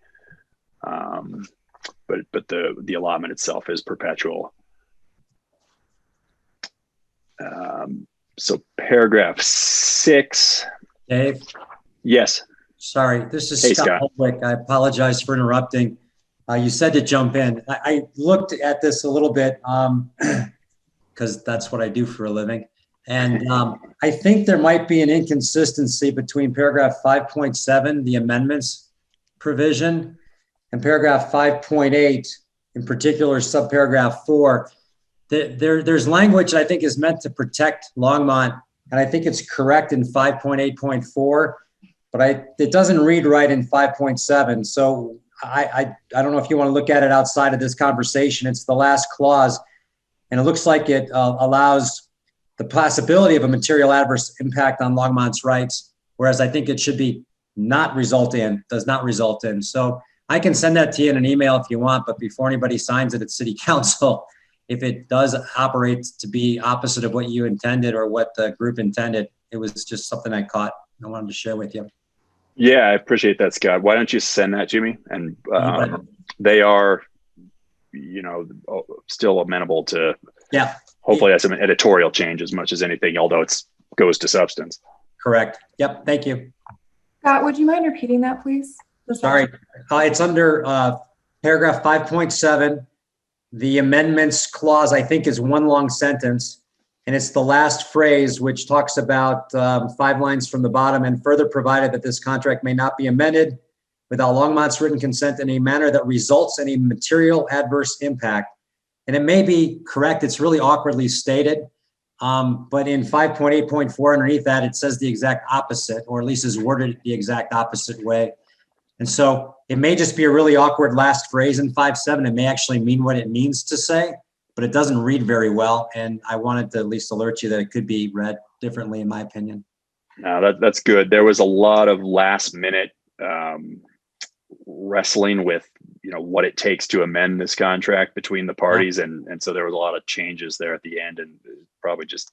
but the allotment itself is perpetual. So paragraph 6. Dave? Yes. Sorry, this is Hey, Scott Scott. Holwick. I apologize for interrupting. You said to jump in. I looked at this a little bit because that's what I do for a living. And I think there might be an inconsistency between paragraph 5.7, the amendments provision, and paragraph 5.8, in particular, subparagraph 4. There's language I think is meant to protect Longmont, and I think it's correct in 5.8.4. But it doesn't read right in 5.7. So I don't know if you want to look at it outside of this conversation. It's the last clause, and it looks like it allows the possibility of a material adverse impact on Longmont's rights, whereas I think it should be does not result in. So I can send that to you in an email if you want, but before anybody signs it at City Council, if it does operate to be opposite of what you intended or what the group intended, it was just something I caught. I wanted to share with you. Yeah, I appreciate that, Scott. Why don't you send that to me? And they are, still amenable to, hopefully that's an editorial change as much as anything, although it goes to substance. Correct. Yep. Thank you. Scott, would you mind repeating that, please? Sorry. It's under paragraph 5.7. The amendments clause, I think, is one long sentence. And it's the last phrase, which talks about 5 lines from the bottom, and further provided that this contract may not be amended without Longmont's written consent in a manner that results in a material adverse impact. And it may be correct. It's really awkwardly stated. But in 5.8.4 underneath that, it says the exact opposite, or at least is worded the exact opposite way. And so it may just be a really awkward last phrase in 5.7. It may actually mean what it means to say, but it doesn't read very well. And I wanted to at least alert you that it could be read differently, in my opinion. No, that's good. There was a lot of last minute wrestling with, what it takes to amend this contract between the parties. And so there was a lot of changes there at the end, and probably just,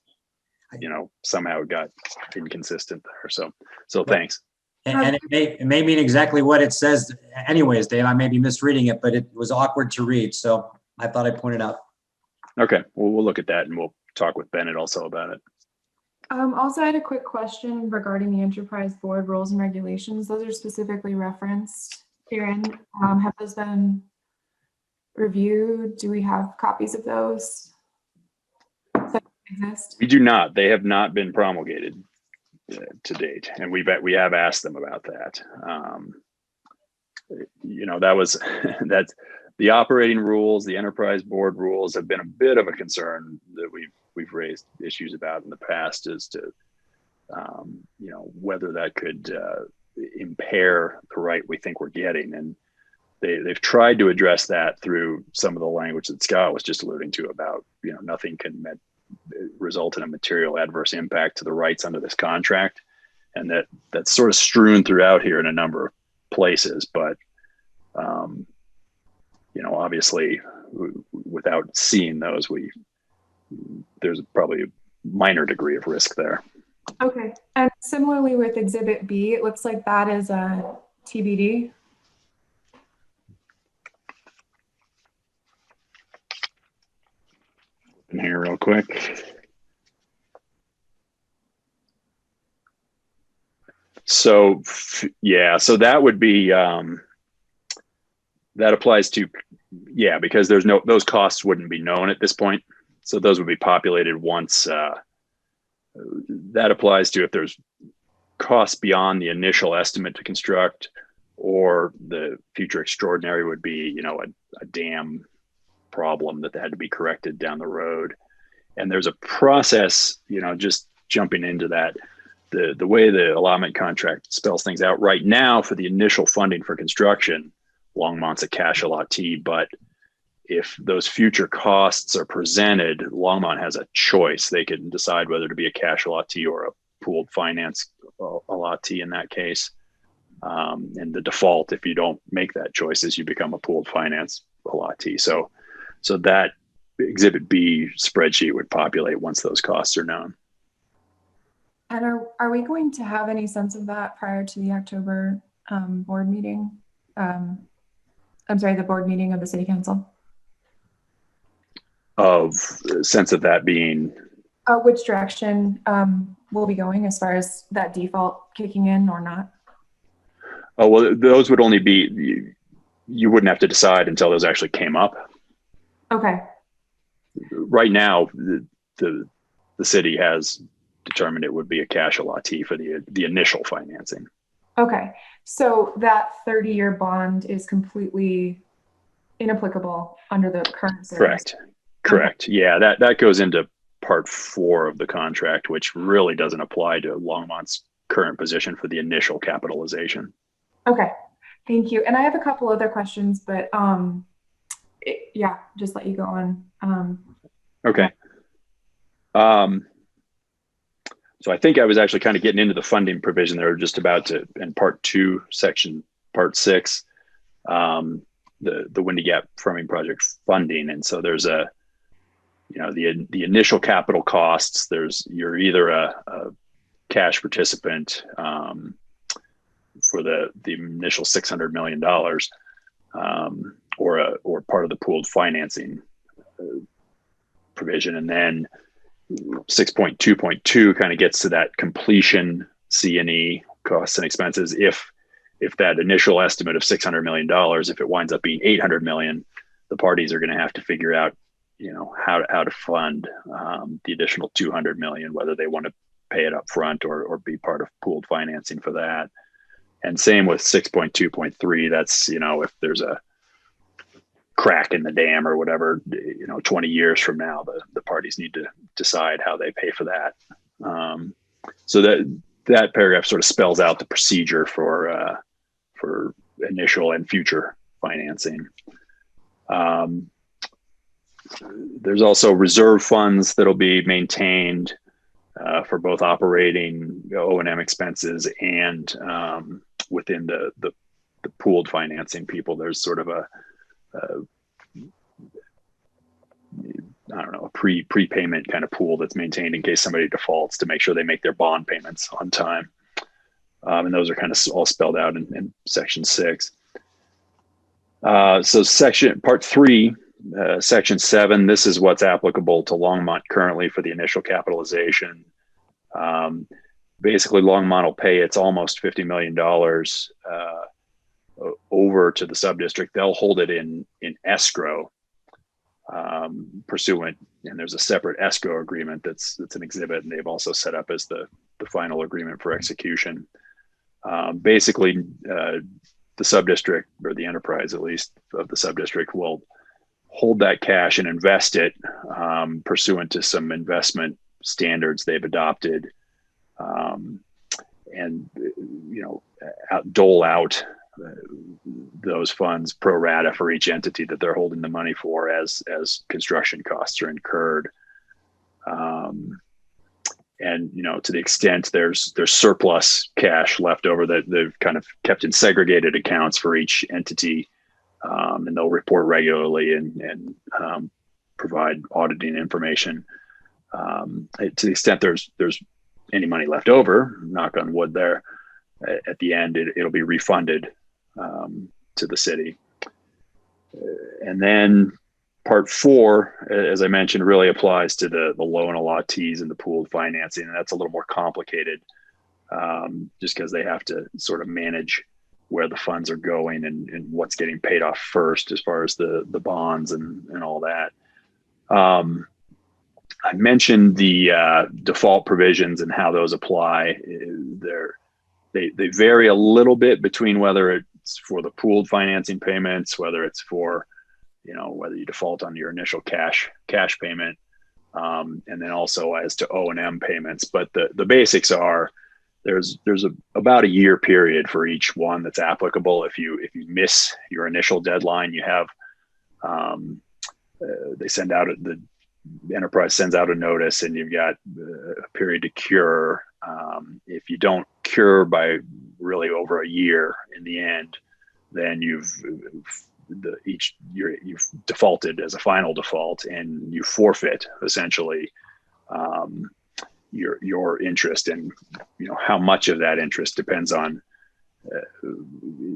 somehow it got inconsistent there. So thanks. And it may mean exactly what it says anyways, Dave. I may be misreading it, but it was awkward to read. So I thought I'd point it out. Okay. Well, we'll look at that, and we'll talk with Bennett also about it. Also, I had a quick question regarding the enterprise board rules and regulations. Those are specifically referenced herein. Have those been reviewed? Do we have copies of those? Does that exist? We do not. They have not been promulgated to date, and we have asked them about that. That's the operating rules. The enterprise board rules have been a bit of a concern that we've raised issues about in the past, as to you know, whether that could impair the right we think we're getting. And they've tried to address that through some of the language that Scott was just alluding to about, you know, nothing can result in a material adverse impact to the rights under this contract. And that's sort of strewn throughout here in a number of places. But, you know, obviously without seeing those, there's probably a minor degree of risk there. Okay. And similarly with Exhibit B, it looks like that is a TBD. In here real quick. So yeah, so that would be that applies to, yeah, because there's those costs wouldn't be known at this point. So those would be populated once that applies to if there's costs beyond the initial estimate to construct, or the future extraordinary would be, you know, a dam problem that had to be corrected down the road. And there's a process, you know, just jumping into that, the way the allotment contract spells things out right now for the initial funding for construction, Longmont's a cash allottee, but if those future costs are presented, Longmont has a choice. They can decide whether to be a cash allottee or a pooled finance allottee in that case. And the default, if you don't make that choice, is you become a pooled finance allottee. So that Exhibit B spreadsheet would populate once those costs are known. And are we going to have any sense of that prior to the October board meeting? I'm sorry, the board meeting of the City Council? Of sense of that being? Which direction we'll be going as far as that default kicking in or not? Oh, well, those would only be, you wouldn't have to decide until those actually came up. Okay. Right now, the city has determined it would be a cash allottee for the initial financing. Okay, so that 30-year bond is completely inapplicable under the current service. Correct. Yeah, that goes into part 4 of the contract, which really doesn't apply to Longmont's current position for the initial capitalization. Okay, thank you. And I have a couple other questions, but yeah, just let you go on. Okay. So I think I was actually kind of getting into the funding provision there, just about to, in part 2, part 6, the Windy Gap Firming Project funding. And so there's a, you know, the initial capital costs, you're either a cash participant for the initial $600 million or part of the pooled financing provision. And then 6.2.2 kind of gets to that completion C&E, costs and expenses. If that initial estimate of $600 million, if it winds up being $800 million, the parties are going to have to figure out, you know, how to fund the additional $200 million, whether they want to pay it up front or be part of pooled financing for that. And same with 6.2.3. That's, you know, if there's a crack in the dam or whatever, you know, 20 years from now, the parties need to decide how they pay for that. So that paragraph sort of spells out the procedure for initial and future financing. There's also reserve funds that'll be maintained for both operating O&M expenses and within the pooled financing people. There's sort of a I don't know, a prepayment kind of pool that's maintained in case somebody defaults to make sure they make their bond payments on time. And those are kind of all spelled out in section 6. So part 3, section 7, this is what's applicable to Longmont currently for the initial capitalization. Basically, Longmont will pay its almost $50 million over to the subdistrict. They'll hold it in escrow pursuant, and there's a separate escrow agreement that's an exhibit, and they've also set up as the final agreement for execution. Basically, the subdistrict, or the enterprise at least of the subdistrict, will hold that cash and invest it pursuant to some investment standards they've adopted and dole out those funds pro rata for each entity that they're holding the money for as construction costs are incurred. And to the extent there's surplus cash left over that they've kind of kept in segregated accounts for each entity, and they'll report regularly and provide auditing information. To the extent there's any money left over, knock on wood there, at the end it'll be refunded to the city. And then part 4, as I mentioned, really applies to the loan allottees and the pooled financing, and that's a little more complicated, just because they have to sort of manage where the funds are going and what's getting paid off first as far as the bonds and all that. I mentioned the default provisions and how those apply. They vary a little bit between whether it's for the pooled financing payments, whether it's for whether you default on your initial cash payment, and then also as to O&M payments. But the basics are there's about a year period for each one that's applicable. If you miss your initial deadline, you have the enterprise sends out a notice, and you've got a period to cure. If you don't cure by really over a year in the end, then you've defaulted as a final default, and you forfeit essentially your interest. And how much of that interest depends on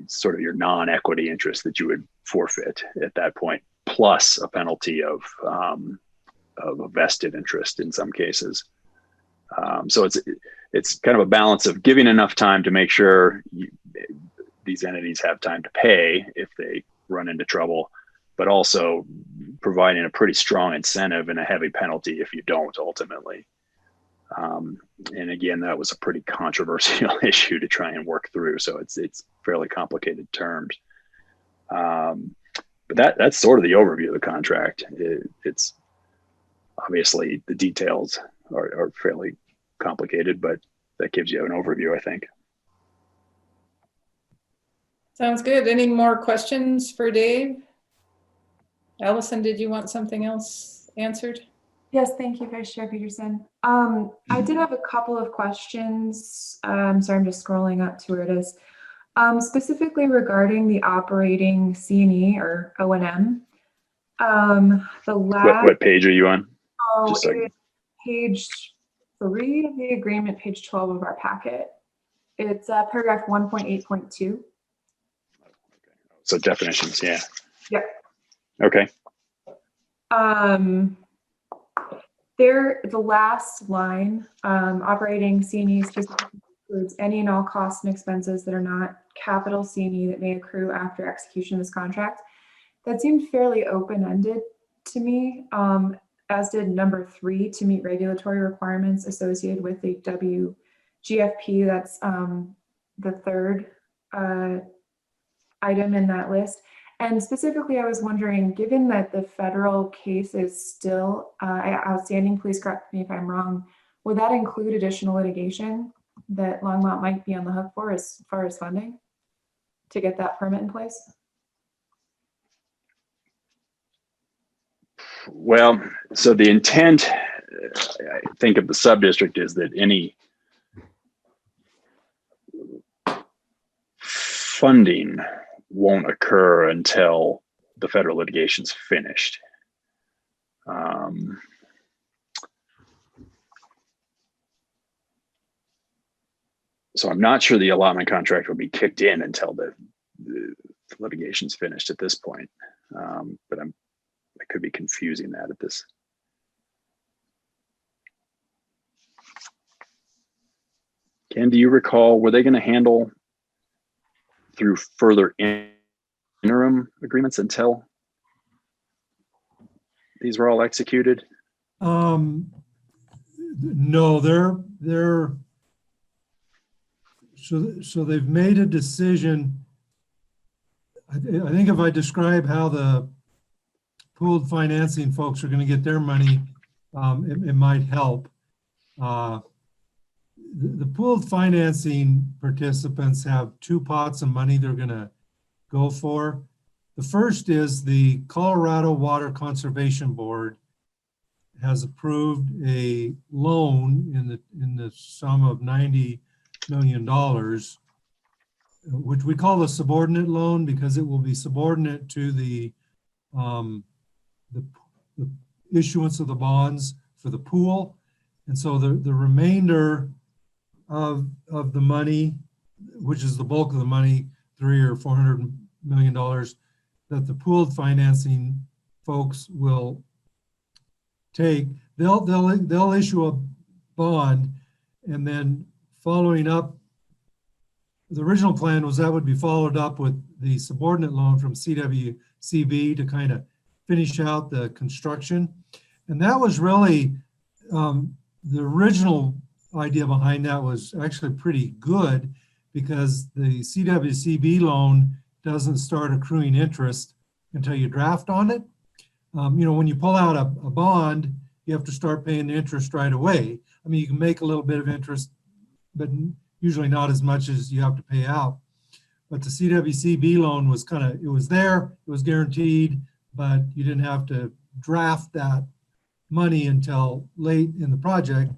sort of your non-equity interest that you would forfeit at that point, plus a penalty of a vested interest in some cases. So it's kind of a balance of giving enough time to make sure these entities have time to pay if they run into trouble, but also providing a pretty strong incentive and a heavy penalty if you don't ultimately. And again, that was a pretty controversial issue to try and work through. So it's fairly complicated terms. But that's sort of the overview of the contract. It's obviously the details are fairly complicated, but that gives you an overview, I think. Sounds good. Any more questions for Dave? Allison, did you want something else answered? Yes, thank you, Vice Chair Peterson. I did have a couple of questions. Sorry, I'm just scrolling up to where it is. Specifically regarding the operating C&E or O&M. What page are you on? Oh, it is page 3 of the agreement, page 12 of our packet. It's paragraph 1.8.2. So definitions, yeah. Yep. Okay. The last line, operating C&E specifically includes any and all costs and expenses that are not capital C&E that may accrue after execution of this contract. That seemed fairly open-ended to me, as did number 3, to meet regulatory requirements associated with the WGFP. That's the third item in that list. And specifically, I was wondering, given that the federal case is still outstanding, please correct me if I'm wrong, would that include additional litigation that Longmont might be on the hook for as far as funding to get that permit in place? Well, so the intent, I think, of the sub-district is that any funding won't occur until the federal litigation's finished. So I'm not sure the allotment contract will be kicked in until the litigation's finished at this point. But I could be confusing that at this. Ken, do you recall, were they going to handle through further interim agreements until these were all executed? No, so they've made a decision. I think if I describe how the pooled financing folks are going to get their money, it might help. the pooled financing participants have two pots of money they're going to go for. The first is the Colorado Water Conservation Board has approved a loan in the sum of $90 million, which we call a subordinate loan because it will be subordinate to the issuance of the bonds for the pool. And so the remainder of the money, which is the bulk of the money, $300 or $400 million, that the pooled financing folks will take, they'll issue a bond, and then following up, the original plan was that would be followed up with the subordinate loan from CWCB to kind of finish out the construction. And that was really, the original idea behind that was actually pretty good, because the CWCB loan doesn't start accruing interest until you draft on it. You know, when you pull out a bond, you have to start paying the interest right away. I mean, you can make a little bit of interest, but usually not as much as you have to pay out. But the CWCB loan was kind of, it was there, it was guaranteed, but you didn't have to draft that money until late in the project.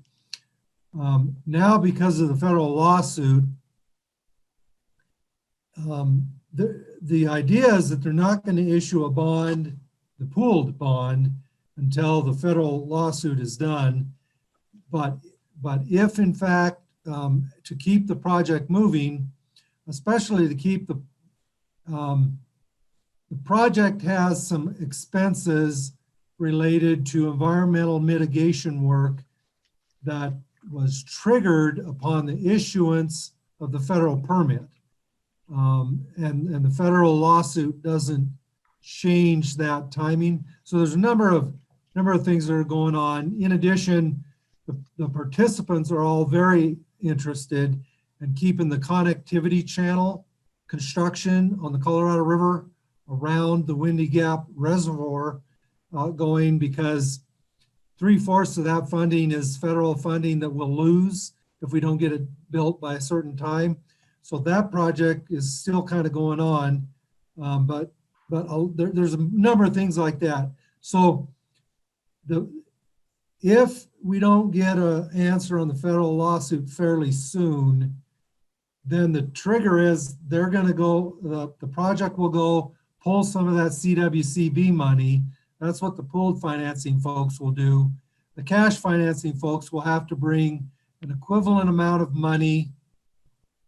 Now, because of the federal lawsuit, the idea is that they're not going to issue a bond, the pooled bond, until the federal lawsuit is done. But if in fact, to keep the project moving, especially to keep the project has some expenses related to environmental mitigation work that was triggered upon the issuance of the federal permit. And the federal lawsuit doesn't change that timing. So there's a number of things that are going on. In addition, the participants are all very interested in keeping the connectivity channel construction on the Colorado River around the Windy Gap Reservoir going, because 3/4 of that funding is federal funding that we'll lose if we don't get it built by a certain time. So that project is still kind of going on, but there's a number of things like that. So if we don't get an answer on the federal lawsuit fairly soon, then the trigger is they're going to go, the project will go pull some of that CWCB money. That's what the pooled financing folks will do. The cash financing folks will have to bring an equivalent amount of money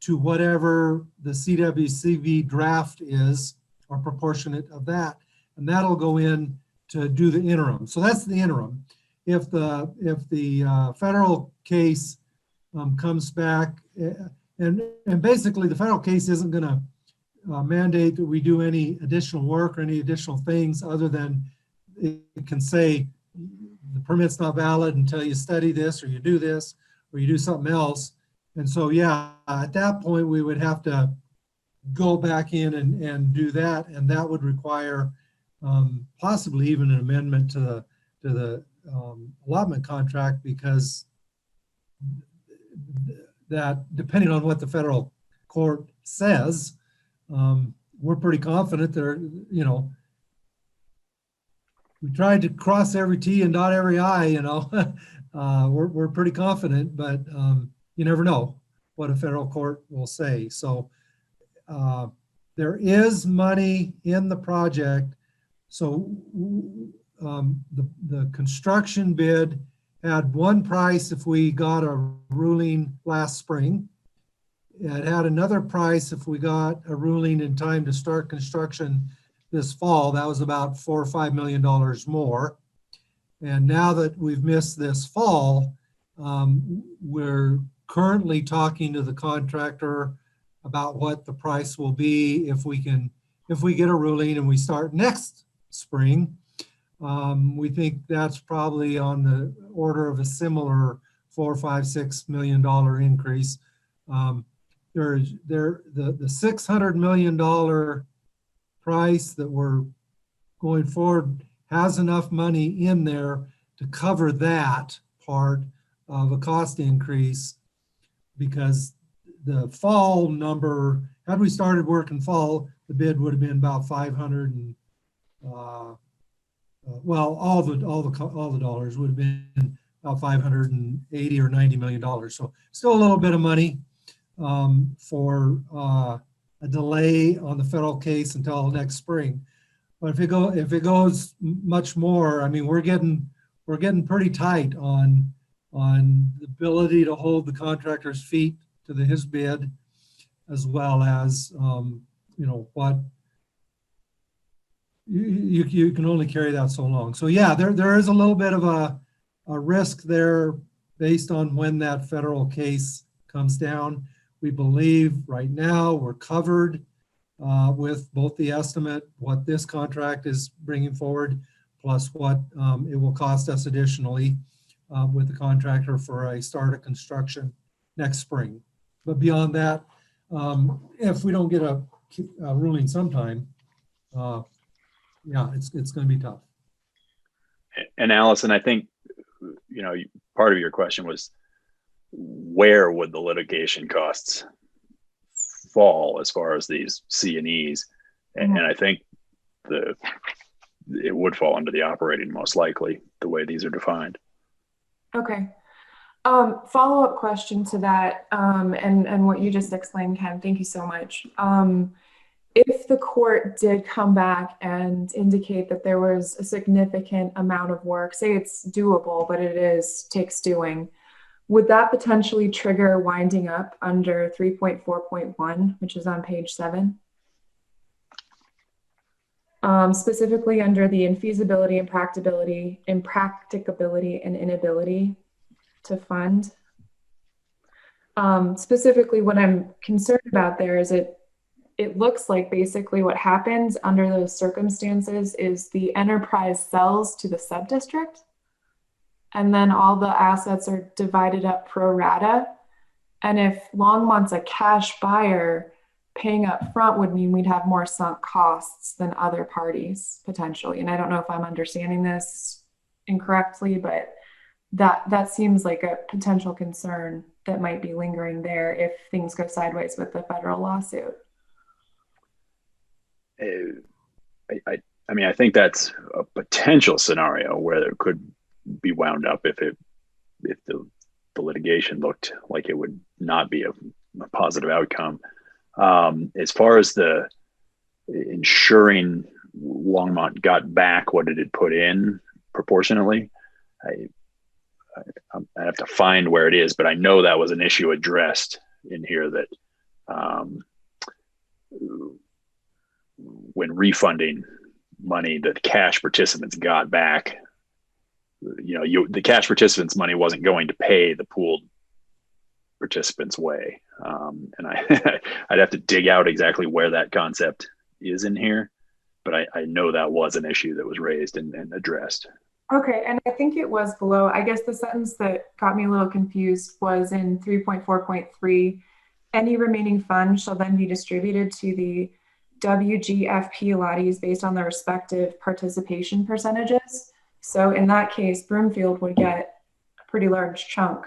to whatever the CWCB draft is, or proportionate of that, and that'll go in to do the interim. So that's the interim. If the federal case comes back, and basically the federal case isn't going to mandate that we do any additional work or any additional things, other than it can say the permit's not valid until you study this, or you do this, or you do something else. And so, yeah, at that point, we would have to go back in and do that, and that would require possibly even an amendment to the allotment contract, because that, depending on what the federal court says, we're pretty confident there, you know, we tried to cross every T and dot every I, you know, we're pretty confident, but you never know what a federal court will say. So there is money in the project. So the construction bid had one price if we got a ruling last spring. It had another price if we got a ruling in time to start construction this fall. That was about $4 or $5 million more. And now that we've missed this fall, we're currently talking to the contractor about what the price will be if we get a ruling and we start next spring. We think that's probably on the order of a similar $4, $5, $6 million increase. The $600 million price that we're going forward has enough money in there to cover that part of a cost increase. because the fall number, had we started work in fall, the bid would have been about 500 and, well, all the dollars would have been about 580 or $90 million. So still a little bit of money for a delay on the federal case until next spring. But if it goes much more, I mean, we're getting pretty tight on the ability to hold the contractor's feet to his bid, as well as you know, what you can only carry that so long. So yeah, there is a little bit of a risk there based on when that federal case comes down. We believe right now we're covered with both the estimate, what this contract is bringing forward, plus what it will cost us additionally with the contractor for a start of construction next spring. But beyond that, if we don't get a ruling sometime, yeah, it's going to be tough. And Allison, I think, you know, part of your question was, where would the litigation costs fall as far as these C&Es? And I think it would fall under the operating, most likely, the way these are defined. Okay. Follow-up question to that, and what you just explained, Ken, thank you so much. If the court did come back and indicate that there was a significant amount of work, say it's doable, but takes doing, would that potentially trigger winding up under 3.4.1, which is on page 7? Specifically under the infeasibility, impracticability, and inability to fund. Specifically, what I'm concerned about there is it looks like basically what happens under those circumstances is the enterprise sells to the sub-district, and then all the assets are divided up pro rata. And if Longmont's a cash buyer, paying up front would mean we'd have more sunk costs than other parties potentially. And I don't know if I'm understanding this incorrectly, but that seems like a potential concern that might be lingering there if things go sideways with the federal lawsuit. I mean, I think that's a potential scenario where it could be wound up if the litigation looked like it would not be a positive outcome. As far as the ensuring Longmont got back what it had put in proportionately, I have to find where it is, but I know that was an issue addressed in here that when refunding money that the cash participants got back, you know, the cash participants' money wasn't going to pay the pooled participants' way. And I'd have to dig out exactly where that concept is in here, but I know that was an issue that was raised and addressed. Okay, and I think it was below, I guess the sentence that got me a little confused was in 3.4.3, any remaining funds shall then be distributed to the WGFP allottees based on their respective participation percentages. So in that case, Broomfield would get a pretty large chunk,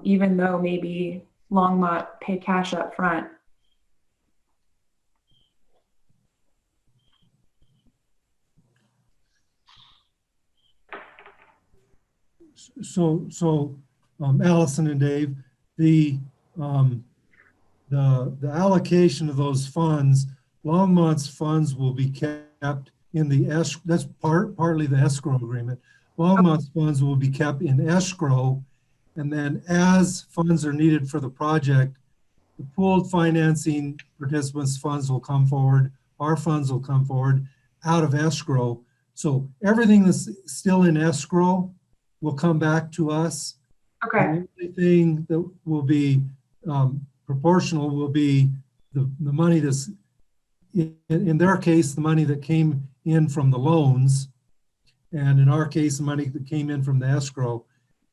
even though maybe Longmont paid cash up front. So Allison and Dave, the allocation of those funds, Longmont's funds will be kept in the escrow. That's partly the escrow agreement. Longmont's funds will be kept in escrow, and then as funds are needed for the project, the pooled financing participants' funds will come forward. Our funds will come forward out of escrow. So everything that's still in escrow will come back to us. Okay. The only thing that will be proportional will be the money that's, in their case, the money that came in from the loans, and in our case, the money that came in from the escrow,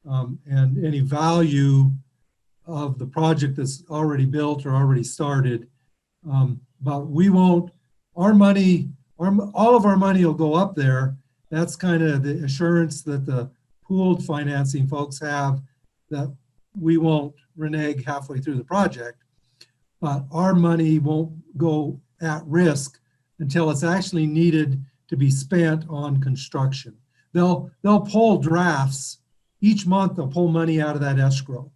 and any value of the project that's already built or already started. But we won't, our money, all of our money will go up there. That's kind of the assurance that the pooled financing folks have, that we won't renege halfway through the project, but our money won't go at risk until it's actually needed to be spent on construction. They'll pull drafts each month. They'll pull money out of that escrow,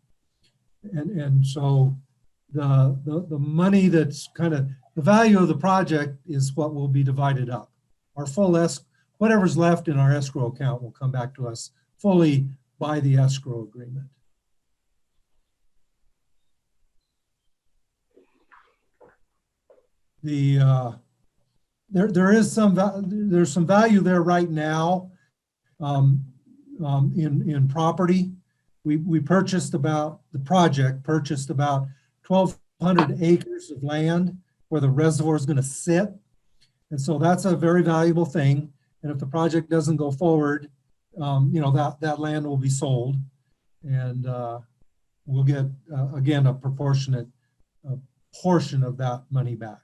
and so the money that's kind of the value of the project is what will be divided up. Our full whatever's left in our escrow account will come back to us fully by the escrow agreement. There's some value there right now in property. We purchased about 1,200 acres of land where the reservoir is going to sit, and so that's a very valuable thing. And if the project doesn't go forward, that land will be sold, and we'll get again a proportionate portion of that money back.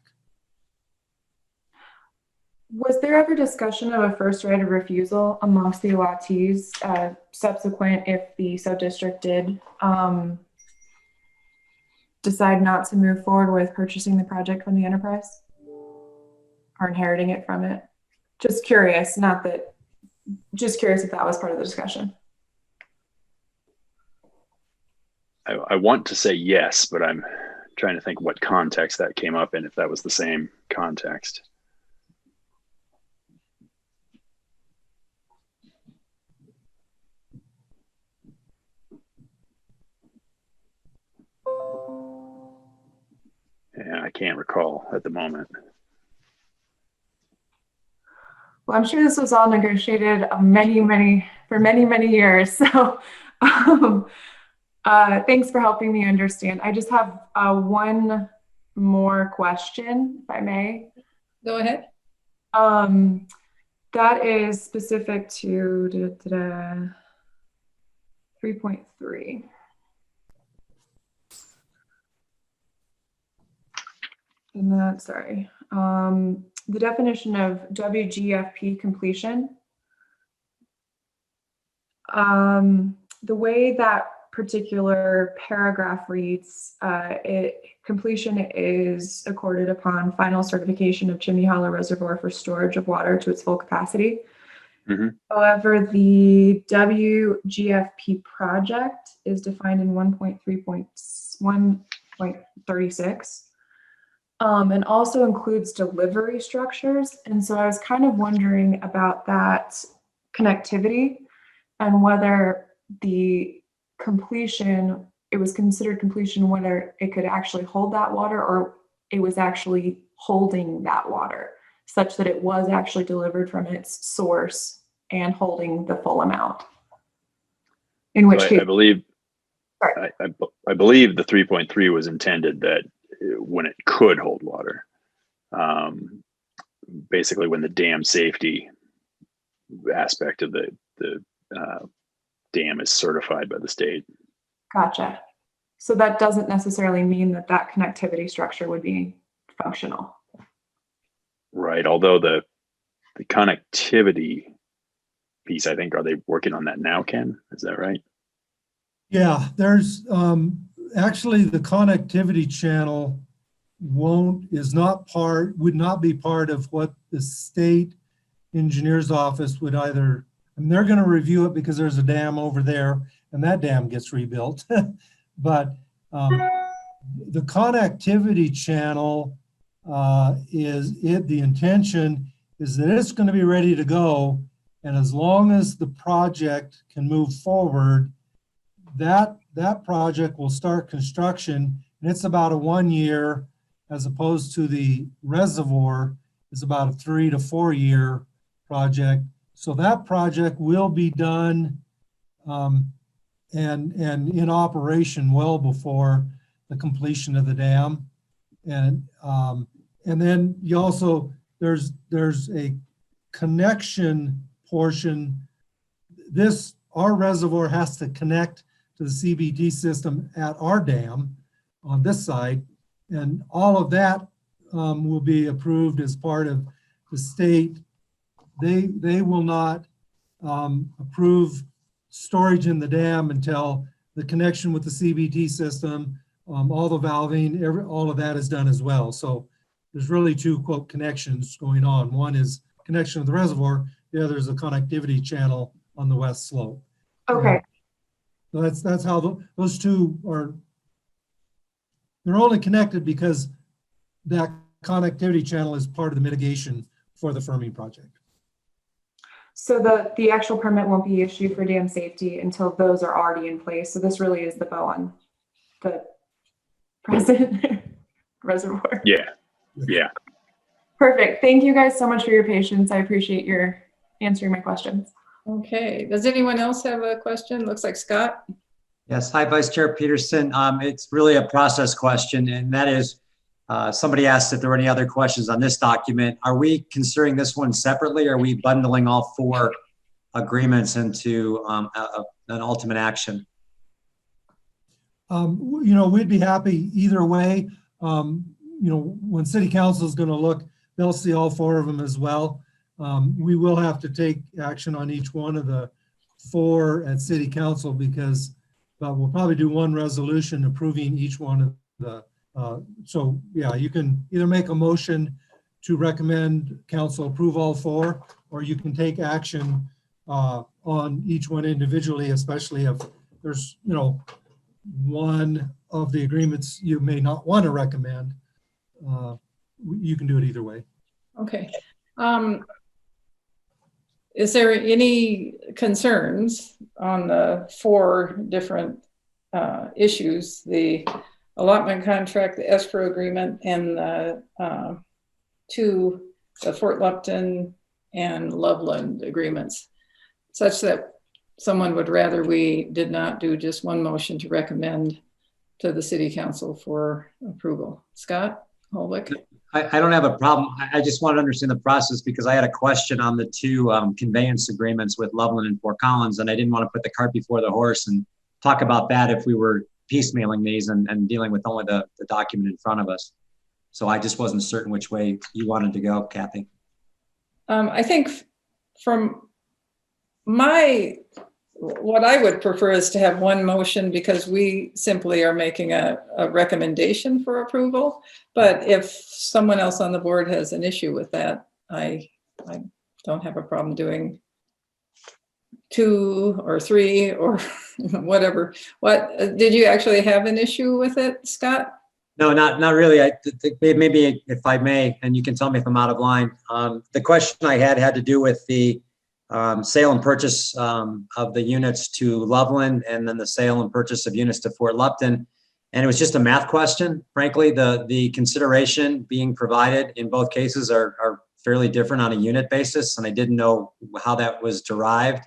Was there ever discussion of a first right of refusal amongst the allottees subsequent if the sub-district did decide not to move forward with purchasing the project from the enterprise or inheriting it from it? Just curious, just curious if that was part of the discussion. I want to say yes, but I'm trying to think what context that came up in, if that was the same context. Yeah, I can't recall at the moment. Well, I'm sure this was all negotiated for many years. So thanks for helping me understand. I just have one more question, if I may. Go ahead. That is specific to 3.3. And that, sorry, the definition of WGFP completion. The way that particular paragraph reads, completion is accorded upon final certification of Chimney Hollow Reservoir for storage of water to its full capacity. Mm-hmm. However, the WGFP project is defined in 1.3.1.36. And also includes delivery structures. And so I was kind of wondering about that connectivity and whether the completion, it was considered completion, whether it could actually hold that water or it was actually holding that water such that it was actually delivered from its source and holding the full amount. In which case, I believe the 3.3 was intended that when it could hold water, basically when the dam safety aspect of the dam is certified by the state. Gotcha. So that doesn't necessarily mean that connectivity structure would be functional. Right. Although the connectivity piece, I think, are they working on that now, Ken? Is that right? Yeah, there's actually the connectivity channel would not be part of what the state engineer's office would either, and they're going to review it because there's a dam over there and that dam gets rebuilt. But the connectivity channel the intention is that it's going to be ready to go. And as long as the project can move forward, that project will start construction, and it's about a 1 year, as opposed to the reservoir is about a 3 to 4 year project. So that project will be done and in operation well before the completion of the dam. And then you also, there's a connection portion. Our reservoir has to connect to the CBT system at our dam on this side, and all of that will be approved as part of the state. They will not approve storage in the dam until the connection with the CBT system, all the valving, all of that is done as well. So there's really two, quote, connections going on. One is connection with the reservoir, the other is a connectivity channel on the west slope. Okay. So that's how those two are, they're only connected because that connectivity channel is part of the mitigation for the firming project. So the actual permit won't be issued for dam safety until those are already in place. So this really is the bow on the present reservoir. Yeah. Yeah. Perfect. Thank you guys so much for your patience. I appreciate your answering my questions. Okay, does anyone else have a question? Looks like Scott. Yes, hi, Vice Chair Peterson. It's really a process question, and that is, somebody asked if there were any other questions on this document. Are we considering this one separately, or are we bundling all 4 agreements into an ultimate action? We'd be happy either way. When City Council is going to look, they'll see all 4 of them as well. We will have to take action on each one of the 4 at City Council because we'll probably do one resolution approving each one of the, so yeah, you can either make a motion to recommend council approve all 4, or you can take action on each one individually, especially if there's, one of the agreements you may not want to recommend. You can do it either way. Okay. Is there any concerns on the 4 different issues, the allotment contract, the escrow agreement, and the Fort Lupton and Loveland agreements, such that someone would rather we did not do just one motion to recommend to the City Council for approval? Scott Holwick? I don't have a problem. I just want to understand the process because I had a question on the 2 conveyance agreements with Loveland and Fort Collins, and I didn't want to put the cart before the horse and talk about that if we were piecemealing these and dealing with only the document in front of us. So I just wasn't certain which way you wanted to go, Kathy. I think from what I would prefer is to have one motion because we simply are making a recommendation for approval. But if someone else on the board has an issue with that, I don't have a problem doing 2 or 3 or whatever. What did you actually have an issue with it, Scott? No, not really. Maybe if I may, and you can tell me if I'm out of line. The question I had to do with the sale and purchase of the units to Loveland, and then the sale and purchase of units to Fort Lupton. And it was just a math question. Frankly, the consideration being provided in both cases are fairly different on a unit basis. And I didn't know how that was derived,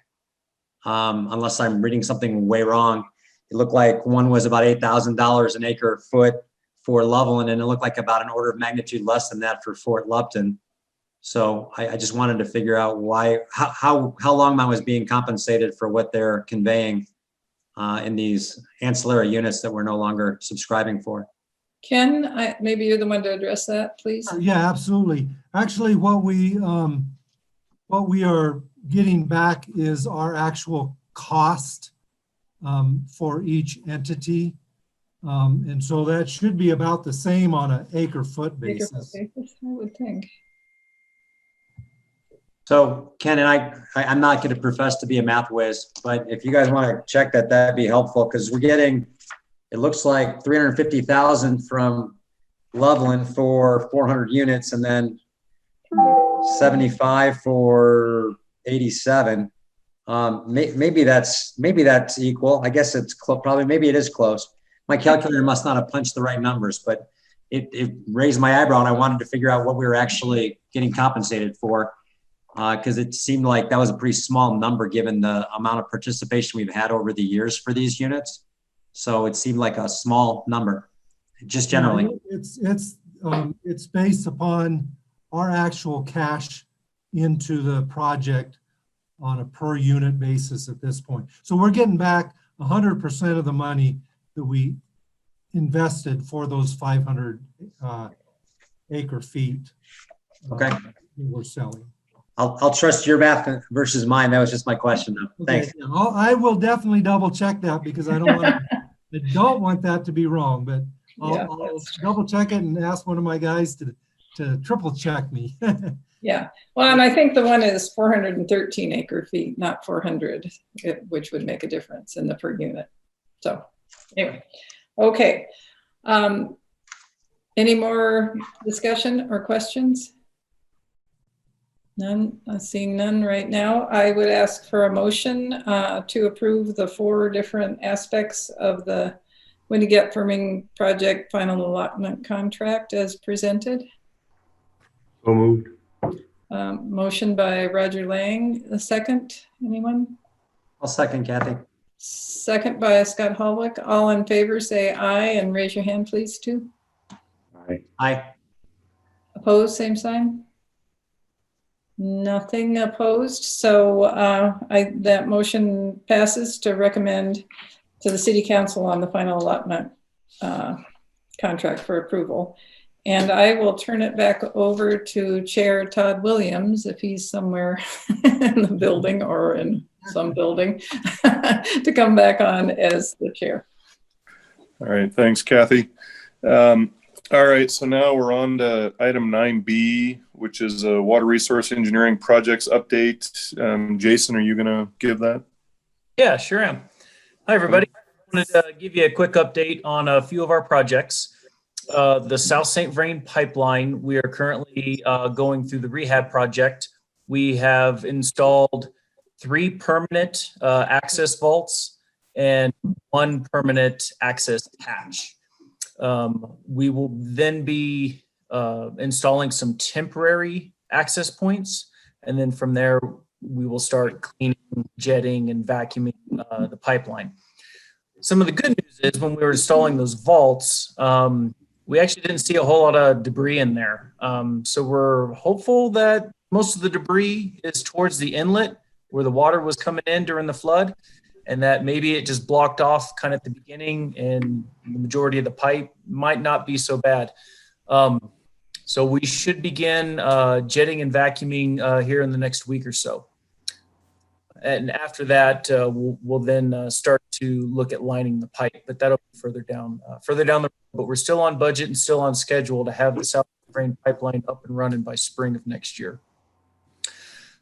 unless I'm reading something way wrong. It looked like one was about $8,000 an acre foot for Loveland, and it looked like about an order of magnitude less than that for Fort Lupton. So I just wanted to figure out how Longmont was being compensated for what they're conveying in these ancillary units that we're no longer subscribing for. Ken, maybe you're the one to address that, please. Yeah, absolutely. Actually, what we are getting back is our actual cost for each entity. And so that should be about the same on an acre foot basis. I would think. So Ken and I'm not going to profess to be a math whiz, but if you guys want to check that, that'd be helpful because we're getting, it looks like 350,000 from Loveland for 400 units and then 75 for 87. Maybe that's equal. I guess it's probably, maybe it is close. My calculator must not have punched the right numbers, but it raised my eyebrow and I wanted to figure out what we were actually getting compensated for. Because it seemed like that was a pretty small number given the amount of participation we've had over the years for these units. So it seemed like a small number, just generally. It's based upon our actual cash into the project on a per unit basis at this point. So we're getting back 100% of the money that we invested for those 500 acre feet. Okay. We're selling. I'll trust your math versus mine. That was just my question though. Thanks. Okay, I will definitely double check that because I don't want that to be wrong, but Yeah, I'll that's true. double check it and ask one of my guys to triple check me. Yeah, well, and I think the one is 413 acre feet, not 400, which would make a difference in the per unit. So anyway, okay. Any more discussion or questions? None, I'm seeing none right now. I would ask for a motion to approve the 4 different aspects of the Windy Gap Firming Project final allotment contract as presented. So moved. Motion by Roger Lang, a second, anyone? I'll second, Kathy. Second by Scott Holwick. All in favor say aye and raise your hand please too. Aye. Aye. Opposed, same sign. Nothing opposed, so that motion passes to recommend to the City Council on the final allotment contract for approval. And I will turn it back over to Chair Todd Williams, if he's somewhere in the building or in some building, to come back on as the chair. All right, thanks, Kathy. All right, so now we're on to item 9B, which is a water resource engineering projects update. Jason, are you going to give that? Yeah, sure am. Hi, everybody. I wanted to give you a quick update on a few of our projects. The South St. Vrain pipeline, we are currently going through the rehab project. We have installed 3 permanent access vaults and 1 permanent access hatch. We will then be installing some temporary access points, and then from there we will start cleaning, jetting, and vacuuming the pipeline. Some of the good news is when we were installing those vaults, we actually didn't see a whole lot of debris in there. So we're hopeful that most of the debris is towards the inlet where the water was coming in during the flood, and that maybe it just blocked off kind of at the beginning and the majority of the pipe might not be so bad. So we should begin jetting and vacuuming here in the next week or so. And after that, we'll then start to look at lining the pipe, but that'll be further down the road. But we're still on budget and still on schedule to have the South Vrain pipeline up and running by spring of next year.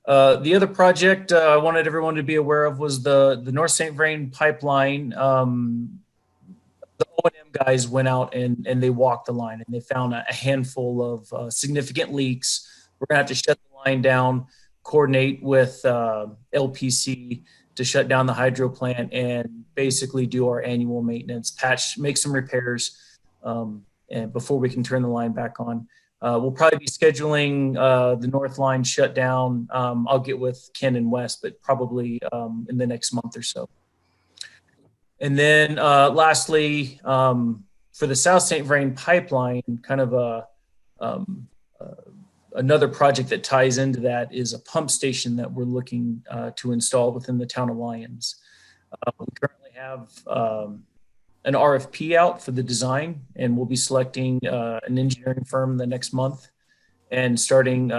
The other project I wanted everyone to be aware of was the North St. Vrain pipeline. The O&M guys went out and they walked the line, and they found a handful of significant leaks. We're gonna have to shut the line down, coordinate with LPC to shut down the hydro plant, and basically do our annual maintenance, patch, make some repairs, and before we can turn the line back on. We'll probably be scheduling the north line shutdown. I'll get with Ken and Wes, but probably in the next month or so. And then lastly, for the South St. Vrain pipeline, kind of another project that ties into that is a pump station that we're looking to install within the town of Lyons. We currently have an RFP out for the design, and we'll be selecting an engineering firm the next month and starting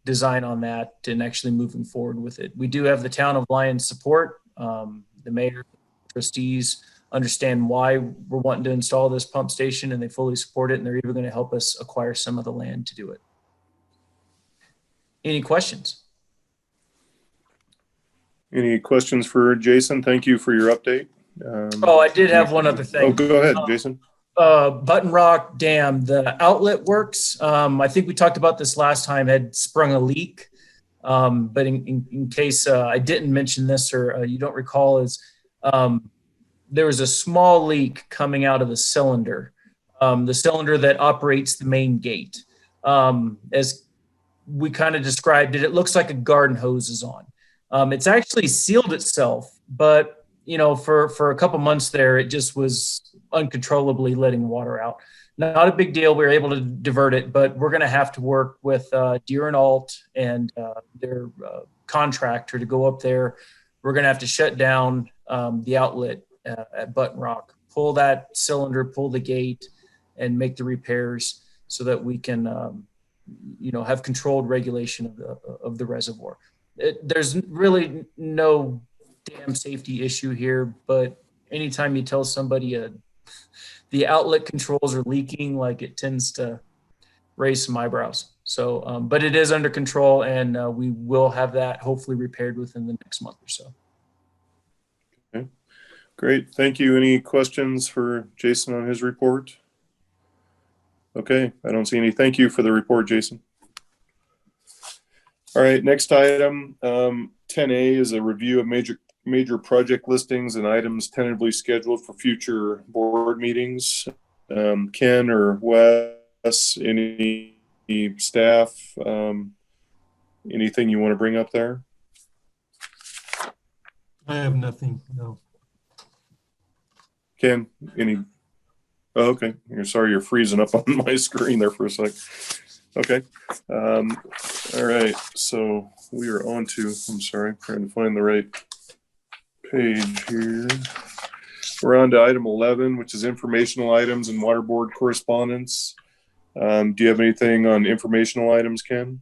design on that and actually moving forward with it. We do have the town of Lyons support. The mayor, trustees understand why we're wanting to install this pump station, and they fully support it, and they're even going to help us acquire some of the land to do it. Any questions? Any questions for Jason? Thank you for your update. Oh, I did have one other thing. Oh, go ahead, Jason. Button Rock Dam, the outlet works. I think we talked about this last time, had sprung a leak. But in case I didn't mention this or you don't recall, is there was a small leak coming out of the cylinder that operates the main gate. As we kind of described it, it looks like a garden hose is on. It's actually sealed itself, but you know, for a couple months there, it just was uncontrollably letting water out. Not a big deal. We were able to divert it, but we're going to have to work with Deere and Alt and their contractor to go up there. We're going to have to shut down the outlet at Button Rock, pull that cylinder, pull the gate, and make the repairs so that we can have controlled regulation of the reservoir. There's really no dam safety issue here, but anytime you tell somebody the outlet controls are leaking, like, it tends to raise some eyebrows. So, but it is under control, and we will have that hopefully repaired within the next month or so. Okay, great. Thank you. Any questions for Jason on his report? Okay, I don't see any. Thank you for the report, Jason. All right, next item, 10A is a review of major project listings and items tentatively scheduled for future board meetings. Ken or Wes, any staff, anything you want to bring up there? I have nothing, no. Ken, any? Oh, okay, sorry, you're freezing up on my screen there for a sec. Okay. All right. So we are on to, I'm sorry, trying to find the right page here. We're on to item 11, which is informational items and water board correspondence. Do you have anything on informational items, Ken?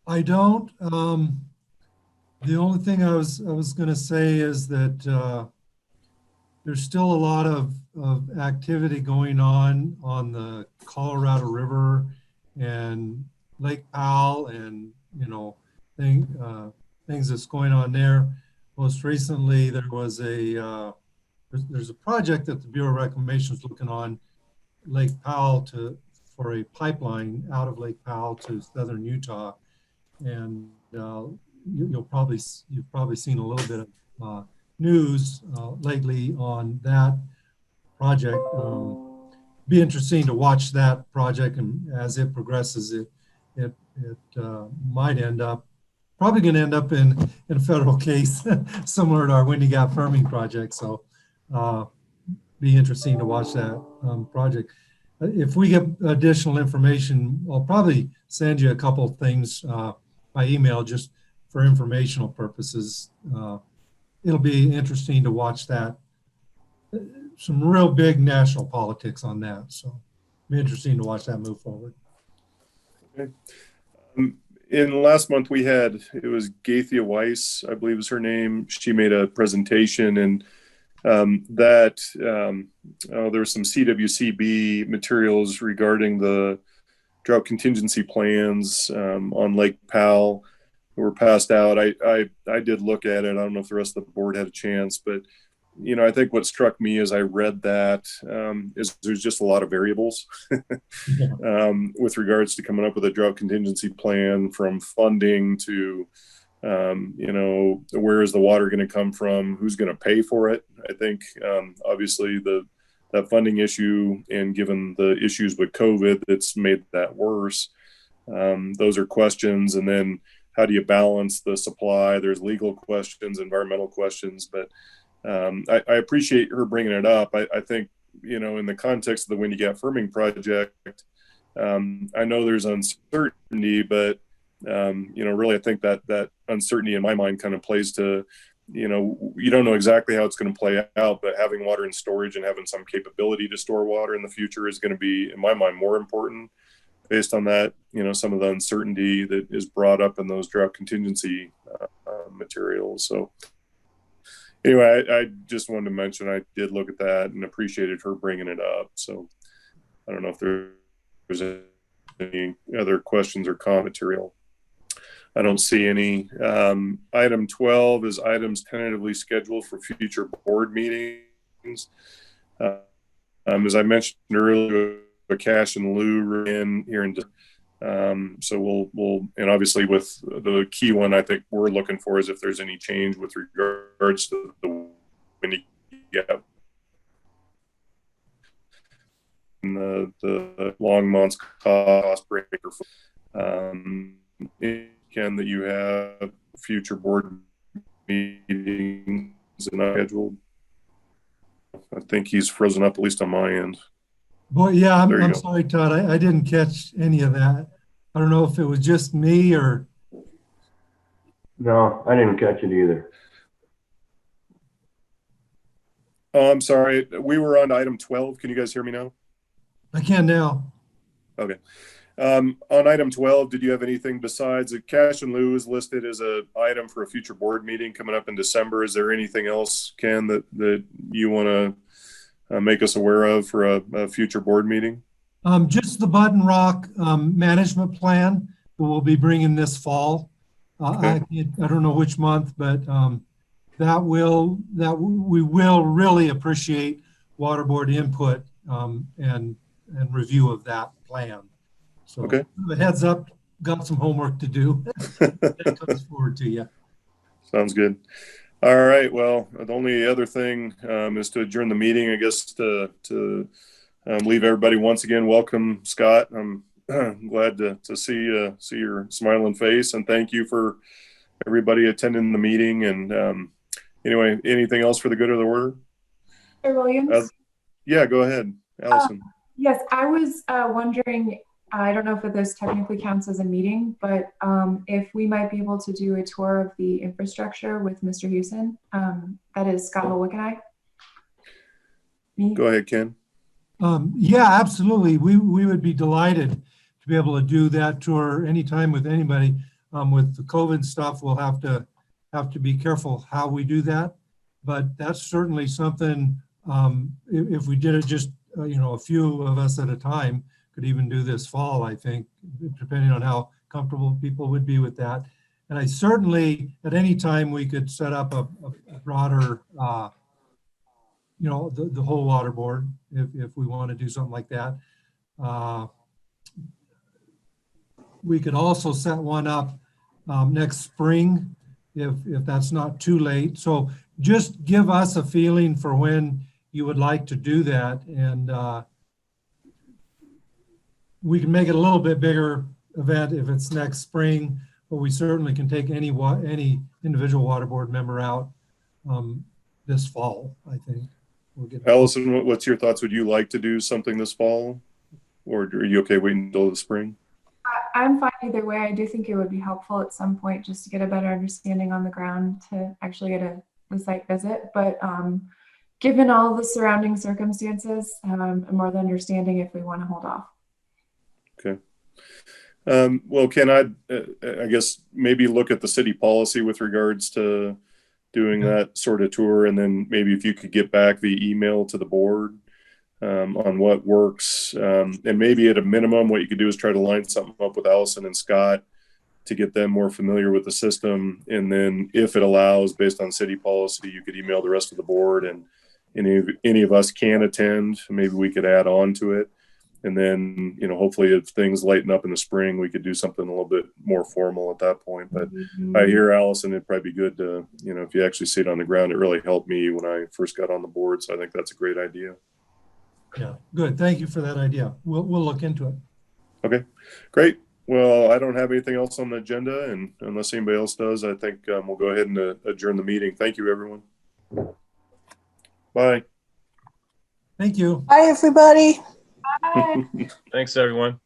I don't. The only thing I was going to say is that there's still a lot of activity going on the Colorado River and Lake Powell, and things that's going on there. Most recently, there was there's a project that the Bureau of Reclamation is looking on Lake Powell for a pipeline out of Lake Powell to southern Utah, and you've probably seen a little bit of news lately on that project. Be interesting to watch that project, and as it progresses, it might probably going to end up in a federal case similar to our Windy Gap firming project. So be interesting to watch that project. If we get additional information, I'll probably send you a couple of things by email just for informational purposes. It'll be interesting to watch that. Some real big national politics on that. So it'll be interesting to watch that move forward. Okay. In last month it was Gaithia Weiss, I believe is her name. She made a presentation, and there was some CWCB materials regarding the drought contingency plans on Lake Powell were passed out. I did look at it. I don't know if the rest of the board had a chance, but I think what struck me as I read that is there's just a lot of variables with regards to coming up with a drought contingency plan, from funding to, where is the water going to come from? Who's going to pay for it? I think obviously that funding issue, and given the issues with COVID, that's made that worse. Those are questions. And then how do you balance the supply? There's legal questions, environmental questions, but I appreciate her bringing it up. I think, in the context of the Windy Gap firming project, I know there's uncertainty, but, really I think that uncertainty in my mind kind of plays to, you don't know exactly how it's going to play out, but having water in storage and having some capability to store water in the future is going to be, in my mind, more important based on that, some of the uncertainty that is brought up in those drought contingency materials. So anyway, I just wanted to mention I did look at that and appreciated her bringing it up. So I don't know if there's any other questions or comment material. I don't see any. Item 12 is items tentatively scheduled for future board meetings. As I mentioned earlier, a cash and lieu in here in so we'll and obviously with the key one I think we're looking for is if there's any change with regards to the Windy Gap and the Longmont's cost breaker. Ken, that you have future board meetings and scheduled. I think he's frozen up, at least on my end. Boy, yeah, I'm sorry, Todd. I didn't catch any of that. I don't know if it was just me or. No, I didn't catch it either. Oh, I'm sorry. We were on item 12. Can you guys hear me now? I can now. Okay. On item 12, did you have anything besides cash and lieu is listed as a item for a future board meeting coming up in December? Is there anything else, Ken, that you want to make us aware of for a future board meeting? Just the Button Rock management plan that we'll be bringing this fall. Okay. I don't know which month, but we will really appreciate water board input and review of that plan. So Okay. the heads up, got some homework to do. That comes forward to you. Sounds good. All right. Well, the only other thing is to adjourn the meeting, I guess, to leave everybody once again. Welcome, Scott. I'm glad to see your smiling face, and thank you for everybody attending the meeting. And anyway, anything else for the good of the order? Mr. Williams? Yeah, go ahead, Allison. Yes, I was wondering, I don't know if this technically counts as a meeting, but if we might be able to do a tour of the infrastructure with Mr. Houston. That is Scott Holwick and I. Me? Go ahead, Ken. Yeah, absolutely. We would be delighted to be able to do that tour anytime with anybody. With the COVID stuff, we'll have to be careful how we do that. But that's certainly something, if we did it just, a few of us at a time, could even do this fall, I think, depending on how comfortable people would be with that. And I certainly, at any time, we could set up a broader, the whole water board, if we want to do something like that. We could also set one up next spring, if that's not too late. So just give us a feeling for when you would like to do that, and we can make it a little bit bigger event if it's next spring, but we certainly can take any individual water board member out this fall, I think. Allison, what's your thoughts? Would you like to do something this fall, or are you okay waiting until the spring? I'm fine either way. I do think it would be helpful at some point just to get a better understanding on the ground to actually get a site visit. But given all the surrounding circumstances, I'm more than understanding if we want to hold off. Okay. Well, Ken, I guess maybe look at the city policy with regards to doing that sort of tour, and then maybe if you could get back the email to the board on what works, and maybe at a minimum, what you could do is try to line something up with Allison and Scott to get them more familiar with the system, and then if it allows, based on city policy, you could email the rest of the board, and any of us can attend. Maybe we could add on to it. And then, hopefully if things lighten up in the spring, we could do something a little bit more formal at that point. But I hear, Allison, it'd probably be good to, if you actually see it on the ground. It really helped me when I first got on the board. So I think that's a great idea. Yeah, good. Thank you for that idea. We'll look into it. Okay, great. Well, I don't have anything else on the agenda, and unless anybody else does, I think we'll go ahead and adjourn the meeting. Thank you, everyone. Bye. Thank you. Bye, everybody. Bye. Thanks, everyone.